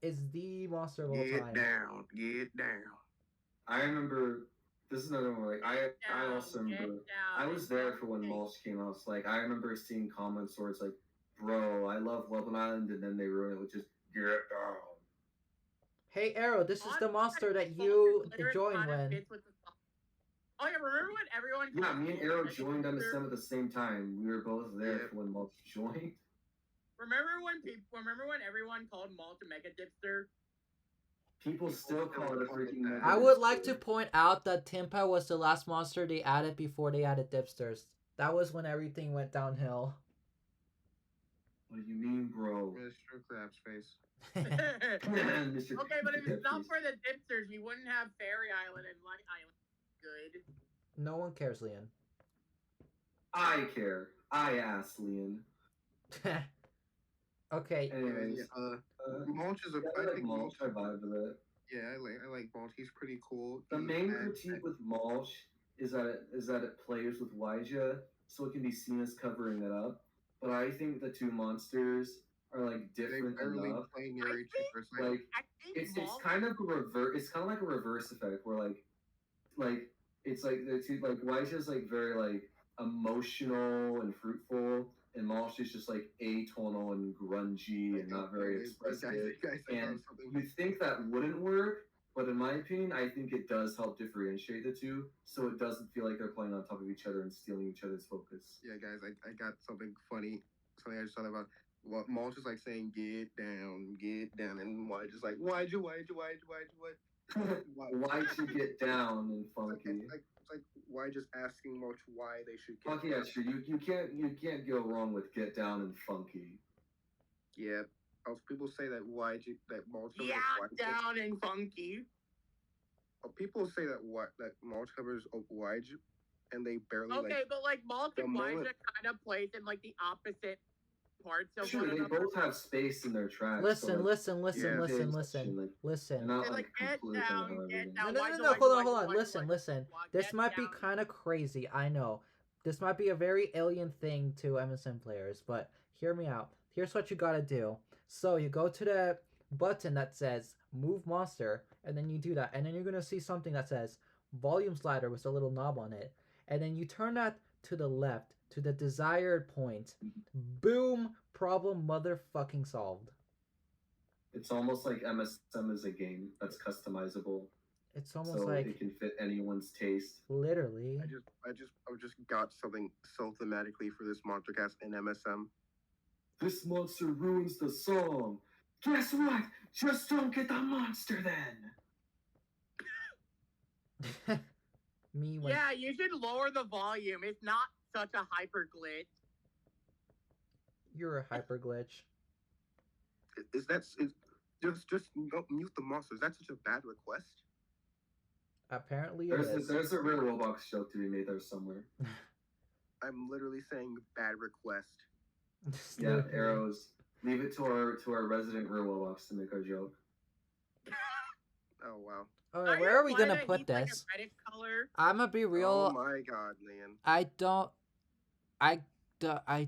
is the monster of all Get time. down. Get down. I remember. This is another one. Like I also remember. I was there for when Mulch came out. So, like I remember seeing comments where it's like, "Bro, I love Wublin Island," and then they ruin it with just "Get down." Hey Arrow, this is the Honestly, monster that Mulch's you lyrics joined kinda when. fits with the song. Oh yeah, remember when everyone? Yeah, called me and Mulch Arrow Mega joined Dipster? MSM at the same time. We were both there Yep. for when Mulch joined. Remember when everyone called Mulch a Mega Dipster? People still call it a freaking. Mega. I would like to point out that Timpa was the last monster they added before they added Dipsters. That was when everything went downhill. What do you mean, bro? Mr. Crab's face. Mr. Okay, but if it's not Crabface. for the dipsters, we wouldn't have Fairy Island and Light Island. Good. No one cares, Leon. I care. I asked Leon. Okay. Anyways, Mulch is a. yeah, I I like think Mulch. I vibe with it. Yeah, I like Mulch. He's pretty cool. The He main adds- critique with Mulch is that it plays with Waija, so it can be seen as covering it up. But I think the two monsters are like they different barely enough. play near I each think, other. It's like, Like I think it's kind of a reverse. It's kind of like a reverse effect where like it's like the two like Waija's like very like emotional and fruitful, and Mulch is just like atonal and grungy and not very expressive. guys, I And found something. you think that wouldn't work, but in my opinion, I think it does help differentiate the two, so it doesn't feel like they're playing on top of each other and stealing each other's focus. Yeah, guys, I got something funny. Something I just thought about. What Mulch is like saying, get down, and why just like, why'd you? Why? Why'd you get down and funky? It's like why just asking Mulch why they should get Funky, down. yeah, sure. You can't go wrong with get down and funky. Yeah. Also, people say that that Mulch covers yeah, Why'd down and funky. people say that Mulch covers Why'd and they barely Okay, but like Malt the and moment- Waija kind of plays in like the opposite parts of Sure, one they another. both have space in their tracks. Listen, so, like, listen, listen, yeah, listen, there's listen, actually, like, listen. they're not They're like like, get completely down, how get everything- down. No, Waija, no, Waija, hold on, Waija, hold on. Waija, Listen, Waija, listen. Waija, This get might be down. kind of crazy. I know. This might be a very alien thing to MSN players, but hear me out. Here's what you gotta do. So you go to the button that says Move Monster, and then you do that, and then you're gonna see something that says Volume Slider with a little knob on it, and then you turn that to the left to the desired point. Boom! Problem motherfucking solved. It's almost like MSM is a game that's customizable, It's almost so like it can fit anyone's taste. literally. I just got something so thematically for this Monstercast in MSM. This monster ruins the song. Guess what? Just don't get the monster then. Me when Yeah, you should lower the volume. It's not such a hyper glitch. you're a hyper glitch. Is just mute the monster? Is that such a bad request? Apparently it is. There's a real Roblox joke to be made there somewhere. I'm literally saying bad request. Yeah, arrows. Leave it to our resident real Roblox to make our joke. Oh wow. Alright, where are we gonna Why put he's like a this? reddish color? I'm gonna be Oh real. my god, man. I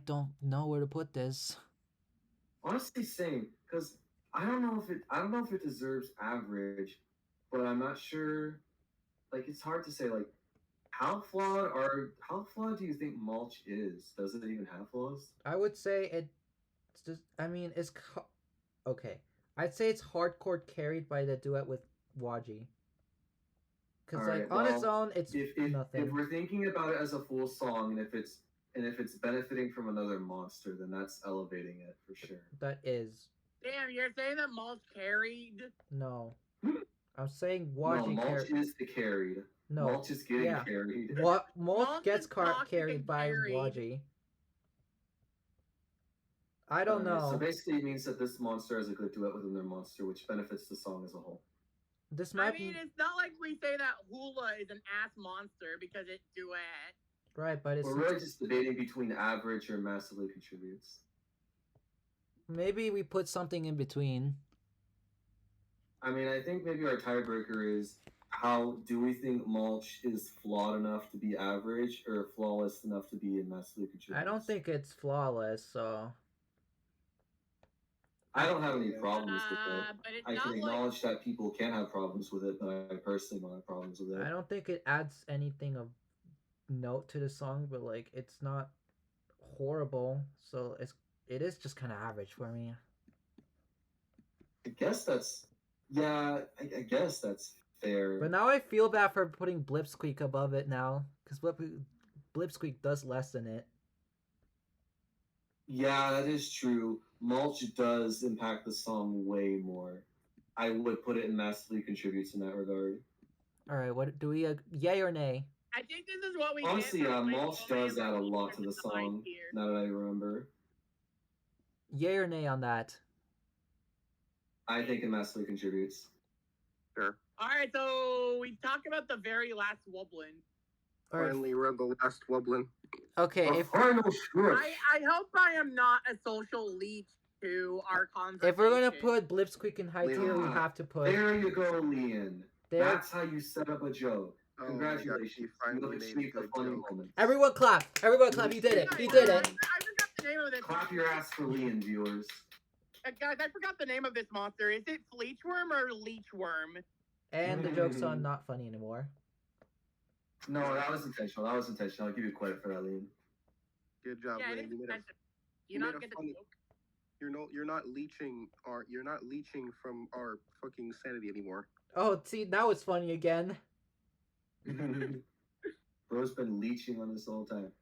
don't know where to put this. Honestly, same. Because I don't know if it deserves average, but I'm not sure. Like, it's hard to say. Like, how flawed do you think Mulch is? Does it even have flaws? I would say it's just. I mean, okay. I'd say it's hardcore carried by the duet with Waji. Because Alright, like on its well, own, it's If nothing. we're thinking about it as a full song, and if it's benefiting from another monster, then that's elevating it for sure. That is Damn, you're saying that Malt carried? no. I'm saying No, Waji Mulch carried. is the carried. No, Mulch is getting yeah. carried. What Mulch Mulch gets is toxic carried and by carried. Waji. I don't Alright, know. So basically, it means that this monster has a good duet with another monster, which benefits the song as a whole. This I might mean, be it's not like we say that Hula is an ass monster because it duet. right, but it's We're really just debating between average or massively contributes. maybe we put something in between. I mean, I think maybe our tiebreaker is how do we think Mulch is flawed enough to be average or flawless enough to be in massively contributes? I don't think it's flawless, so I don't have any problems with it. But it's I not can like acknowledge that people can have problems with it, but I personally don't have problems with it. I don't think it adds anything of note to the song, but like it's not horrible, so it is just kind of average for me. I guess that's I guess that's fair. But now I feel bad for putting Blipsqueak above it now, because Blipsqueak does lessen it. Yeah, that is true. Mulch does impact the song way more. I would put it in massively contributes in that regard. All right, what do we yay or nay? I think this is what we Honestly, get. for Mulch playing does add a Monsters lot to in the high song. tier. Now that I remember, Yay or nay on that? I think it massively contributes. Sure. All right, so we talked about the very last Wublin. All right. Finally read the last Wublin. Okay, The if final stretch. I hope I am not a social leech to our conversation. if we're gonna put Blipsqueak in high Lean tier, we on. have to put There you go, Leon. there. That's how you set up a joke. Oh my God, Congratulations. he You finally have made achieved a a good funny joke. moment. Everyone clap! Everyone clap! He did it! He did it! I forgot the name of this. Clap your ass for Leon, viewers. Guys, I forgot the name of this monster. Is it Fleechworm or Leechworm? And the joke's on not funny anymore. No, that was intentional. That was intentional. I'll give you credit for that, Leon. Good job, Yeah, it Lane. is You made a expensive. You you not made a get the funny- joke. you're not leeching from our fucking sanity anymore. Oh, see, now it's funny again. Bro's been leeching on this the whole time.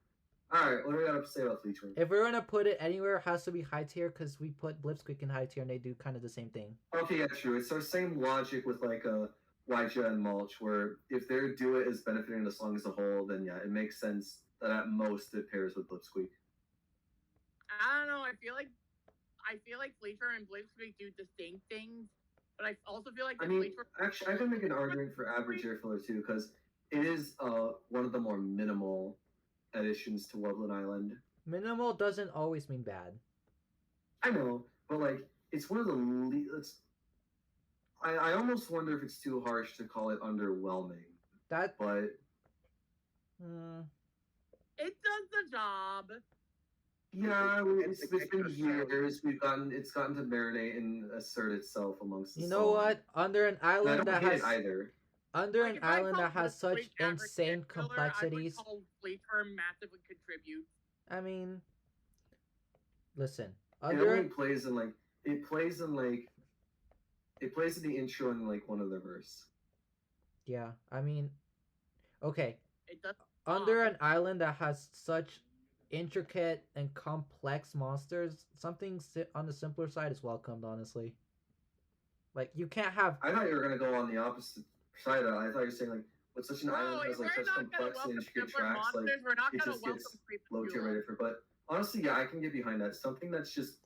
Alright, what do we got to say about Fleetwood? If we're gonna put it anywhere, it has to be high tier because we put Blipsqueak in high tier and they do kind of the same thing. Okay, yeah, true. It's our same logic with like a Waija and Mulch, where if their duet is benefiting the song as a whole, then yeah, it makes sense that at most it pairs with Blipsqueak. I don't know. I feel like Fleechworm and Blipsqueak do distinct things, but I also feel like I the mean, Fleechworm. actually, I can make an argument for average air filler too, because it is one of the more minimal additions to Wublin Island. Minimal doesn't always mean bad. I know, but like it's one of the it's. I almost wonder if it's too harsh to call it underwhelming, That. but It does the job. yeah, it's been years. It's gotten to marinate and assert itself amongst the You know song. what? Under an And I island don't that hate has it either. under Like, an if I island call that has Blipsqueak such average insane air filler, complexities. I would call Fleechworm massively contribute. I mean, listen. It Under only plays in like it plays in the intro and like one of the verse. yeah, I mean, okay. It does. Under an island that has such intricate and complex monsters, something on the simpler side is welcomed, honestly. Like, you can't have. I thought you were gonna go on the opposite side of that. I thought you were saying like with such an Bro, island if has like we're such not gonna complex and welcome intricate simpler tracks, like monsters, we're not it gonna just welcome gets Creep low tier Fuel. rated for. But honestly, yeah, I can get behind that. Something that's just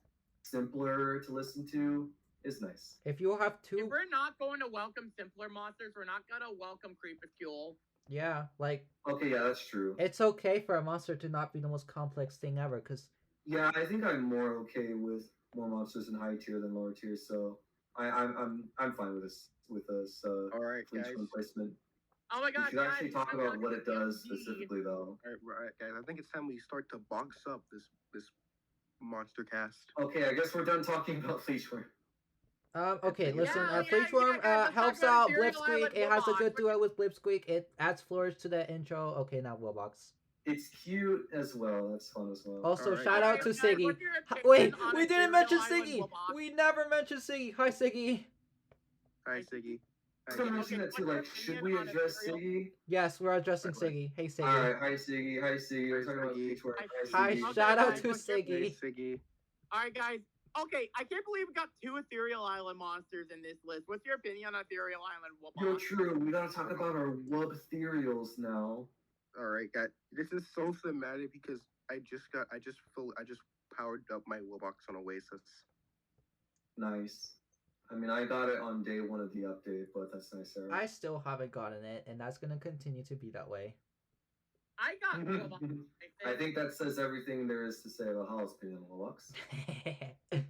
simpler to listen to is nice. If you have If two. we're not going to welcome simpler monsters, we're not gonna welcome Creepacule. Yeah, like, Okay, yeah, that's true. it's okay for a monster to not be the most complex thing ever, because. Yeah, I think I'm more okay with more monsters in high tier than lower tier, so I'm fine with this All right, guys. Fleetwood placement. Oh my We god, should actually guys, talk I'm about not what it gonna does be- specifically, though. All right, guys. I think it's time we start to box up this monster cast. Okay, I guess we're done talking about Fleetwood. Okay, listen, Yeah, Fleechworm guys, let's helps talk about out Serial Blipsqueak. Island It has a Willbox. good duet with Blipsqueak. It adds flourish to the intro. Okay, now Willbox. It's cute as well. That's fun as well. Also, Alright. shout out to Guys, Siggy. what's your opinion Wait, on we a didn't Serial mention Island Siggy. Willbox? We never mentioned Siggy. Hi, Siggy. Hi, Siggy. I was gonna Hi, mention Okay, that too. what's your Like, should opinion we on a address Serial- Siggy? Yes, we're addressing Alright. Siggy. Hey, Siggy. Alright, hi Siggy. Hi Siggy. We're Hi, talking about Siggy. Fleetwood. Hi, Siggy. Okay, shout out guys, to what's your Hey, Siggy. Siggy. Alright, guys. Okay, I can't believe we got two Ethereal Island monsters in this list. What's your opinion on Ethereal Island Yo, Willbox? true. We gotta talk about our Wub Ethereals now. All right, guys. This is so thematic because I just powered up my Willbox on Oasis. Nice. I mean, I got it on day one of the update, but that's nice, Sarah. I still haven't gotten it, and that's gonna continue to be that way. I got Willbox. I think that says everything there is to say about Hall's opinion on Willbox.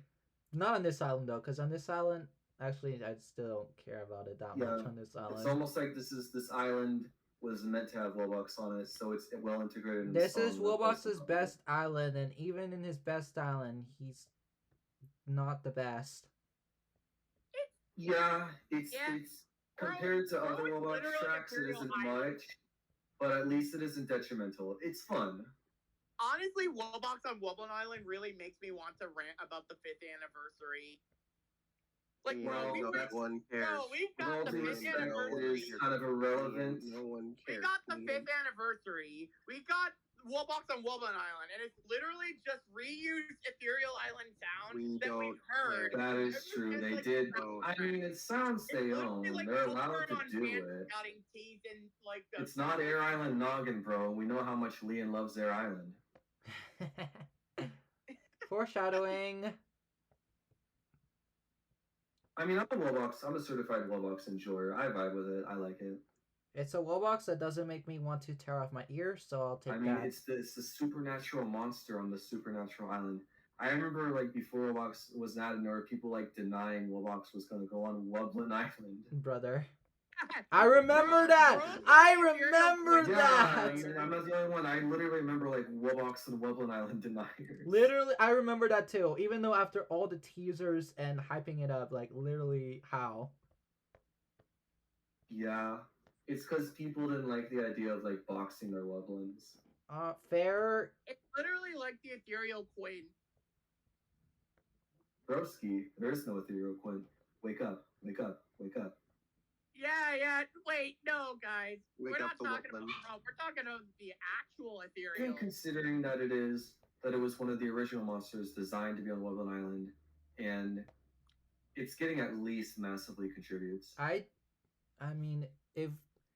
Not on this island though, because on this island, actually, I still don't care about it that Yeah, much on this island. It's almost like this island was meant to have Willbox on it, so it's well integrated in the This song. is Willbox's best island, and even in his best island, he's not the best. Yeah, it's Yeah. it's compared to Bro, other it's Willbox literally tracks, it Imperial isn't Island. much, but at least it isn't detrimental. It's fun. Honestly, Willbox on Wublin Island really makes me want to rant about the 5th anniversary. Like, Yeah, well, bro, no one cares. we've With all got the due 5th respect, it anniversary. is kind of irrelevant. No one We cares. got the 5th anniversary. We got Woolbox on Wublin Island, and it's literally just reused Ethereal Island sound We that we've don't heard. That is It's true. just They like did. Oh. I mean, it sounds It's they literally own. like They're Oprah allowed to on do man it. scouting teeth and like the. It's not Air Island Noggin, bro. We know how much Leon loves Air Island. Foreshadowing. I mean, I'm a Wellbox. I'm a certified Wellbox enjoyer. I vibe with it. I like it. It's a Wobox that doesn't make me want to tear off my ears, so I'll take I mean, that. it's the supernatural monster on the supernatural island. I remember like before Wellbox was added, there were people like denying Wellbox was going to go on Wublin Island. Brother. I remember that! I remember Yeah, that! I'm not the only one. I literally remember like Wellbox and Wublin Island deniers. Literally, I remember that too. Even though after all the teasers and hyping it up, like literally, how? Yeah, it's because people didn't like the idea of like boxing their Wublins. Fair. It's literally like the Ethereal Queen. Broski, there is no ethereal Quinn. Wake up, wake up, wake up. Yeah. Wait, no, guys. Wake We're up not the talking Wublin. about. We're talking about the actual And Ethereal. considering that it was one of the original monsters designed to be on Wublin Island, and it's getting at least massively contributes. I mean, if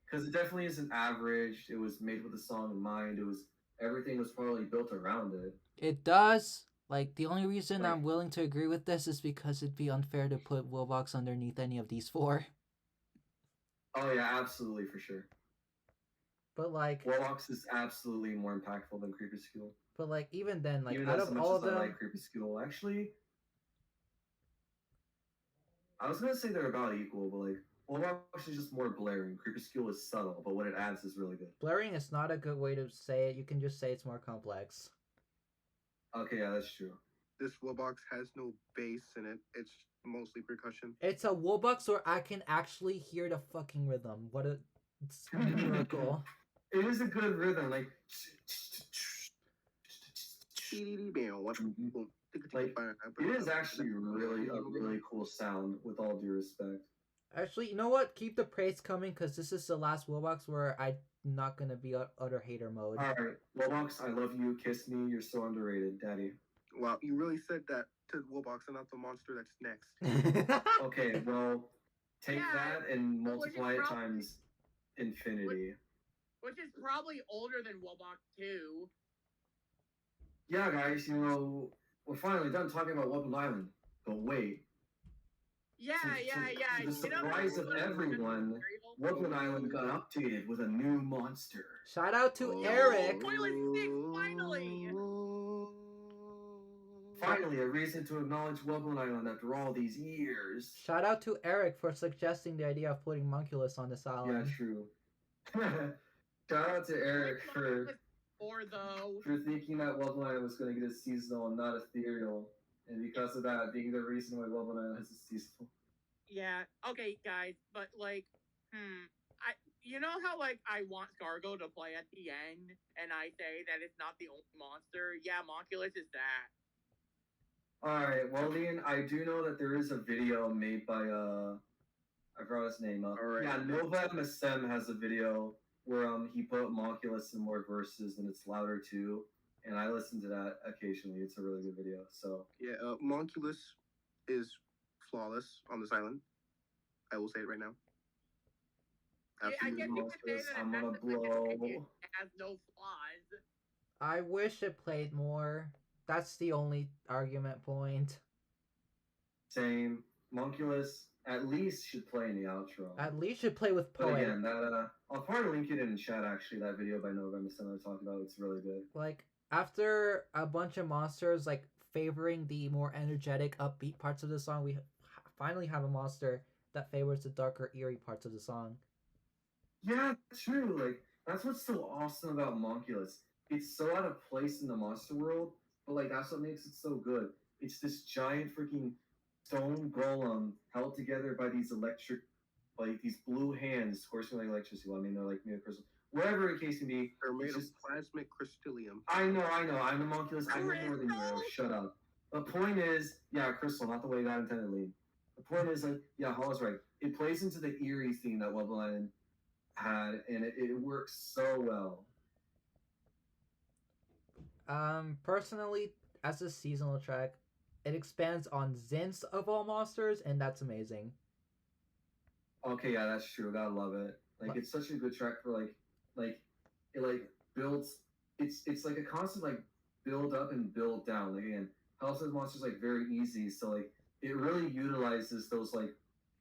Because it definitely isn't average. It was made with a song in mind. Everything was probably built around it. it does, like, the only reason Like- I'm willing to agree with this is because it'd be unfair to put Wilbox underneath any of these four. Oh yeah, absolutely for sure. But like, Warlocks is absolutely more impactful than Creepscule. even then, like, Even out as of much all as of them, I like Creepscule, actually, I was gonna say they're about equal, but like Warlocks is just more blaring. Creepscule is subtle, but what it adds is really good. blaring is not a good way to say it. You can just say it's more complex. Okay, yeah, that's true. This Woolbox has no bass in it. It's mostly percussion. It's a Woolbox where I can actually hear the fucking rhythm. What a miracle. It is a good rhythm, like Like, it is actually really a really cool sound. With all due respect. Actually, you know what? Keep the praise coming because this is the last Woolbox where I'm not gonna be utter hater mode. All right, Woolbox, I love you. Kiss me. You're so underrated, Daddy. Wow, you really said that to Woolbox and not the monster that's next. Okay, well, take Yeah, that and multiply it probably- times infinity. Which is probably older than Woolbox 2. Yeah, guys, we're finally done talking about Wublin Island. But wait, Yeah. To the You know surprise of Wublin Island everyone, Ethereal? Wublin Island got updated with a new monster. Shout out to Oh. Eric. Toilet 6, finally! Finally, a reason to acknowledge Wublin Island after all these years. Shout out to Eric for suggesting the idea of putting Monculus on this Yeah, island. true. Shout out to Eric for Or though. thinking that Wublin Island was going to get a seasonal and not ethereal, and because of that being the reason why Wublin Island has a seasonal. Yeah. Okay, guys, but like, you know how like I want Scargo to play at the end, and I say that it's not the only monster. Yeah, Monculus is that. Alright, well, Leon, I do know that there is a video made by, I forgot his name up. Alright. Yeah, Nova MSM has a video where, he put Monculus in more verses and it's louder too. And I listen to that occasionally. It's a really good video, so. Yeah, Monculus is flawless on this island. I will say it right now. Yeah, I Absolutely guess you could say monstrous. that I'm it gonna has the blow. it has no flaws. I wish it played more. That's the only argument point. Same. Monculus at least should play in the outro. At least should play with But Poet. again, that I'll probably link it in chat. Actually, that video by Nova MSM I talked about. It's really good. Like, after a bunch of monsters, like, favoring the more energetic, upbeat parts of the song, we finally have a monster that favors the darker, eerie parts of the song. Yeah, true. Like that's what's so awesome about Monculus. It's so out of place in the monster world, but like that's what makes it so good. It's this giant freaking stone golem held together by these these blue hands coursing like electricity. Well, I mean, they're like made of crystal. Whatever the case may be. They're made it's of just- plasmic crystallium. I know. I'm the Monculus. I know more than you. Crystal? Shut up. The point is, yeah, crystal, not the way that intended, Lee. The point is, like, yeah, Hall's right. It plays into the eerie theme that Wublin Island had, and it works so well. Personally, as a seasonal track, it expands on Zin's of all monsters, and that's amazing. Okay, yeah, that's true. Gotta love it. Like But- it's such a good track for like it like builds. It's like a constant like build up and build down. Like again, House of Monsters like very easy. So like it really utilizes those like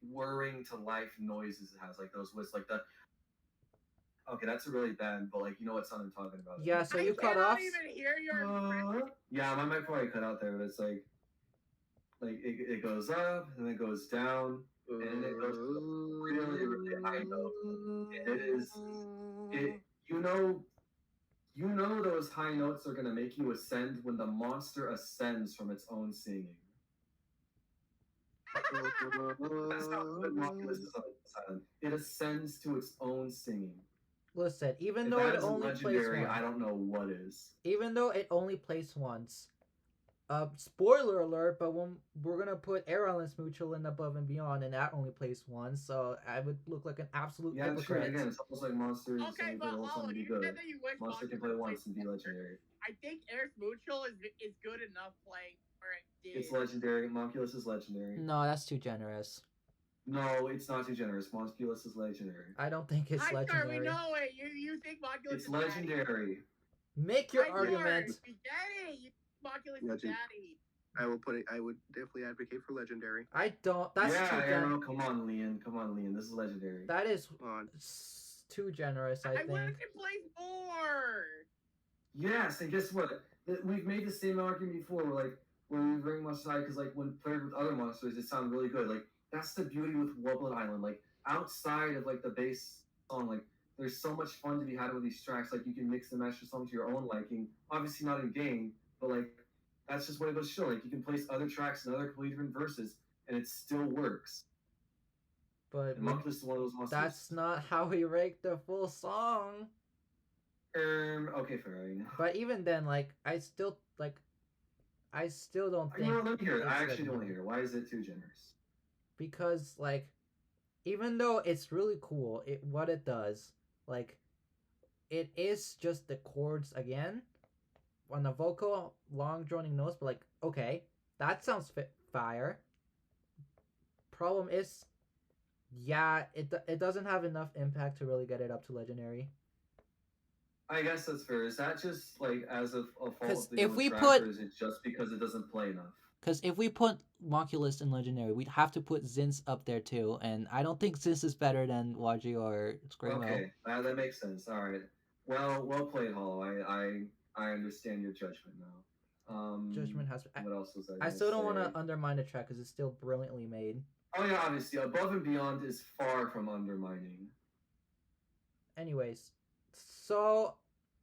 whirring to life noises it has. Like those was like the. Okay, that's a really bad, but like you know what song I'm talking about. Yeah, so I you cut cannot off. even hear your. Yeah, my mic probably cut out there, but it's like it goes up and it goes down and it goes to a really really high note. It is it you know those high notes are gonna make you ascend when the monster ascends from its own singing. That's how good Monculus is on this island. It ascends to its own singing. Listen, even If though that it isn't only plays legendary, I once, don't know what is. even though it only plays once, spoiler alert, but when we're gonna put Air Island Smoochland above and beyond, and that only plays once, so I would look like an absolute Yeah, it's true. hypocrite. Again, it's almost like monsters Okay, only play but the whole time Hollow, to be you good. said that you wish Monster can Monster play could once and be Monster. legendary. I think Air Smoochel is good enough playing where it did. It's legendary. Monculus is legendary. No, that's too generous. No, it's not too generous. Monculus is legendary. I don't think it's Hi, sir, we legendary. know it. You think Moculus It's is daddy. legendary. Make your Hi, sir, argument. we get it. You think Moculus is Legend. daddy. I will put it. I would definitely advocate for legendary. I don't. That's yeah, too yeah, no, come on, Leon. Come on, Leon. This is legendary. That is Come on. too generous. I I think. wish it plays more. Yes, and guess what? We've made the same argument before. Where we bring monsters high because when paired with other monsters, it sounds really good. Like that's the beauty with Wublin Island. Like outside of the base song, like there's so much fun to be had with these tracks. Like you can mix and match the song to your own liking. Obviously not in game, but that's just what it goes to show. Like you can place other tracks and other completely different verses, and it still works. But And Monculus is one of those monsters. that's not how we rank the full song. Okay, fair. But even then, I still don't think. You know, let me hear it. I it's actually don't want to legendary. hear it. Why is it too generous? Because even though it's really cool, what it does, it is just the chords again on the vocal long droning notes, but okay, that sounds fire. Problem is, yeah, it doesn't have enough impact to really get it up to legendary. I guess that's fair. Is that just as a fault 'Cause of the if game we track, put- or is it just because it doesn't play enough? Because if we put Monculus in legendary, we'd have to put Zinz up there too, and I don't think Zinz is better than Waji or Screamo. Okay, that makes sense. All right. Well played, Hollow. I understand your judgment now. Judgment has. What else was I? I gonna still don't want say? to undermine the track because it's still brilliantly made. Oh yeah, obviously, Above and Beyond is far from undermining. Anyways, so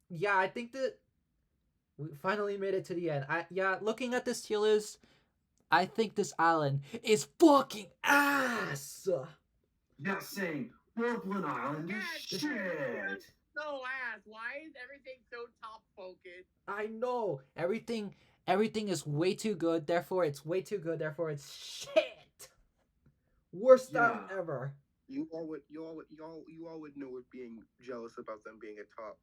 yeah, I think that we finally made it to the end. Looking at this tier list, I think this island is fucking ass. Yeah, same. Wublin Island is Yeah, shit. So ass. Why is everything so top focused? I know everything is way too good. Therefore, it's way too good. Therefore, it's shit. Worst island Yeah. ever. You all would know we're being jealous about them being at top.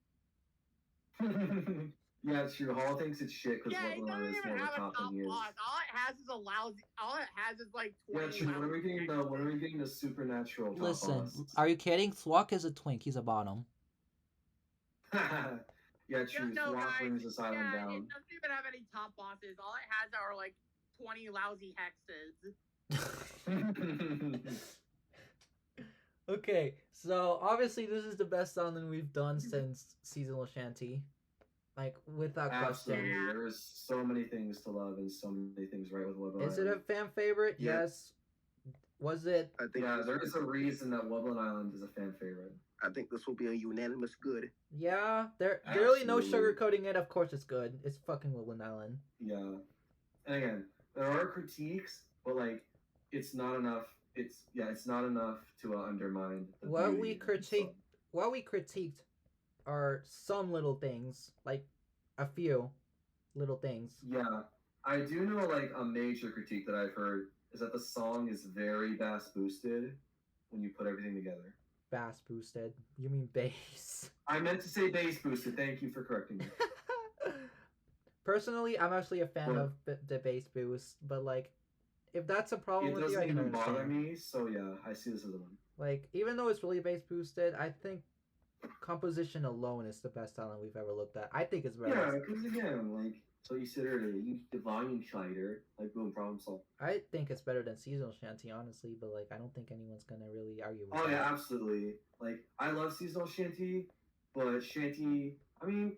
Yeah, it's true. Hollow thinks it's shit because Yeah, it Wublin doesn't Island is even more of a have a top top than he is. boss. All it has is a lousy. All it has is 20. Yeah, true. When are we getting the supernatural top Listen, boss? are you kidding? Thwok is a twink. He's a bottom. Yeah, true. No, Thwok guys. brings this island It down. doesn't even have any top bosses. All it has are 20 lousy hexes. Okay, so obviously this is the best island we've done since Seasonal Shanty. Without Absolutely. question. Yeah. There's so many things to love and so many things right with Wublin Is it Island. a fan favorite? Yeah. Yes. Was it? I think. Yeah, there is a reason that Wublin Island is a fan favorite. I think this will be a unanimous good. Yeah. There's really no Absolutely. sugarcoating it. Of course it's good. It's fucking Woodland Island. Yeah. And again, there are critiques, but it's not enough. It's not enough to undermine the What beauty we of the critique- song. What we critiqued are some little things, a few little things. Yeah, I do know a major critique that I've heard is that the song is very bass boosted when you put everything together. Bass boosted. You mean bass? I meant to say bass boosted. Thank you for correcting me. Personally, I'm actually a fan Well- of the base boost, but like, if that's a problem It with you, I doesn't can even bother understand. me, so yeah, I see this as a win. Like, even though it's really base boosted, I think composition alone is the best talent we've ever looked at. I think it's better. Yeah, because again, like, so you said earlier, you the volume slider, like, boom, problem solved. I think it's better than seasonal shanty, honestly, but like, I don't think anyone's gonna really argue with Oh that. yeah, absolutely. Like, I love seasonal shanty, but shanty, I mean,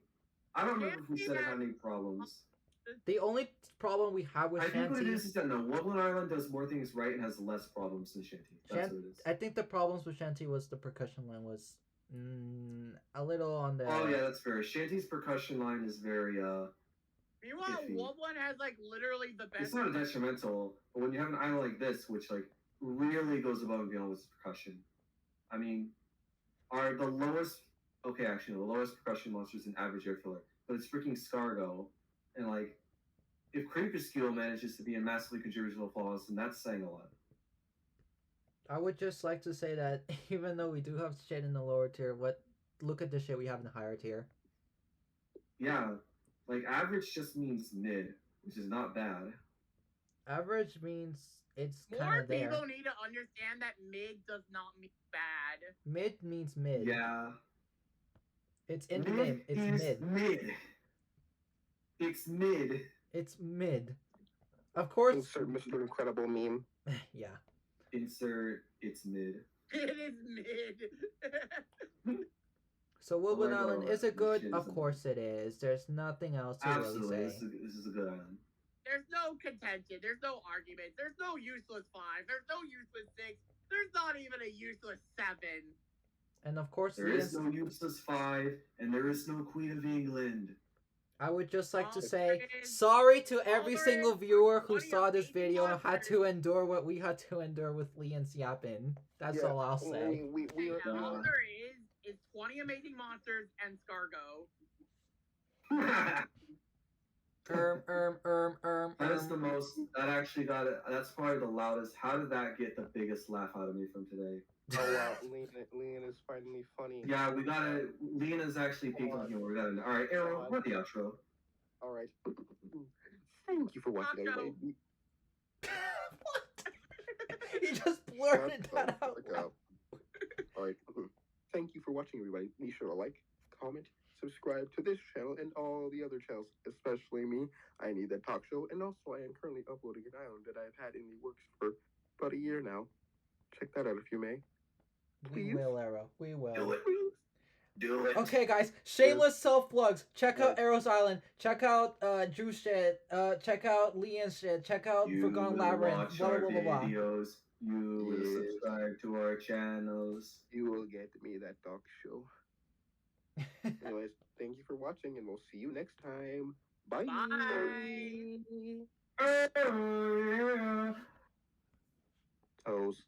I don't remember if we said it had any problems. The only problem we have with I think what it shanty, is that no, Wublin Island does more things right and has less problems than shanty. That's what it is. I think the problems with shanty was the percussion line was a little on the. Oh yeah, that's fair. Shanty's percussion line is very Meanwhile, iffy. Wublin has like literally the best. It's not a detrimental, but when you have an island like this, which like really goes above and beyond with its percussion, I mean, are the lowest? Okay, actually, the lowest percussion monster is an average air filler, but it's freaking Scargo, and like, if Crepuscule manages to be a massively controversial flaws, then that's saying a lot. I would just like to say that even though we do have shit in the lower tier, look at the shit we have in the higher tier. Yeah, like average just means mid, which is not bad. Average means it's kind More of there. people need to understand that mid does not mean bad. Mid means mid. Yeah. It's in mid. It's is mid. mid. It's mid. It's mid. Of course. Insert Mr. Incredible meme. Yeah. Insert it's mid. It is mid. So Wublin my Island, God, is it this good? shit Of is course it is. There's nothing else to Absolutely, really say. this is a good island. There's no contention. There's no arguments. There's no useless 5. There's no useless 6. There's not even a useless 7. And of course, There is no useless 5, and there is no Queen of England. I would just like to All say there is- sorry to every there single is viewer who 20 saw this of video and had to 81. endure what we had to endure with Lee and Siapin. That's Yeah, all I'll say. We are. Yeah, all there is 20 amazing monsters and Scargo. That is the most. That actually got it. That's probably the loudest. How did that get the biggest laugh out of me from today? Oh wow, Leon is finally funny. Yeah, we gotta. Lena's actually peaking humor. We gotta. All right, Arrow, what the outro? All right. Thank you for watching, Taco. everybody. He just blurted Shut that the out. fuck up. All right. Thank you for watching, everybody. Be sure to like, comment, subscribe to this channel and all the other channels, especially me. I Need That Talk Show, and also I am currently uploading an island that I've had in the works for about a year now. Check that out if you may. We Please? will, Arrow. We will. Do it. Do it. Okay, guys. Shameless self plugs. Check out Yeah. Arrow's Island. Check out Drew's shit. Check out Leon's shit. Check out You Forgotten will Labyrinth. watch Blah our blah blah blah. videos. You will Yes. subscribe to our channels. You will get me that talk show. Anyways, thank you for watching, and we'll see you next time. Bye. Bye. Toes.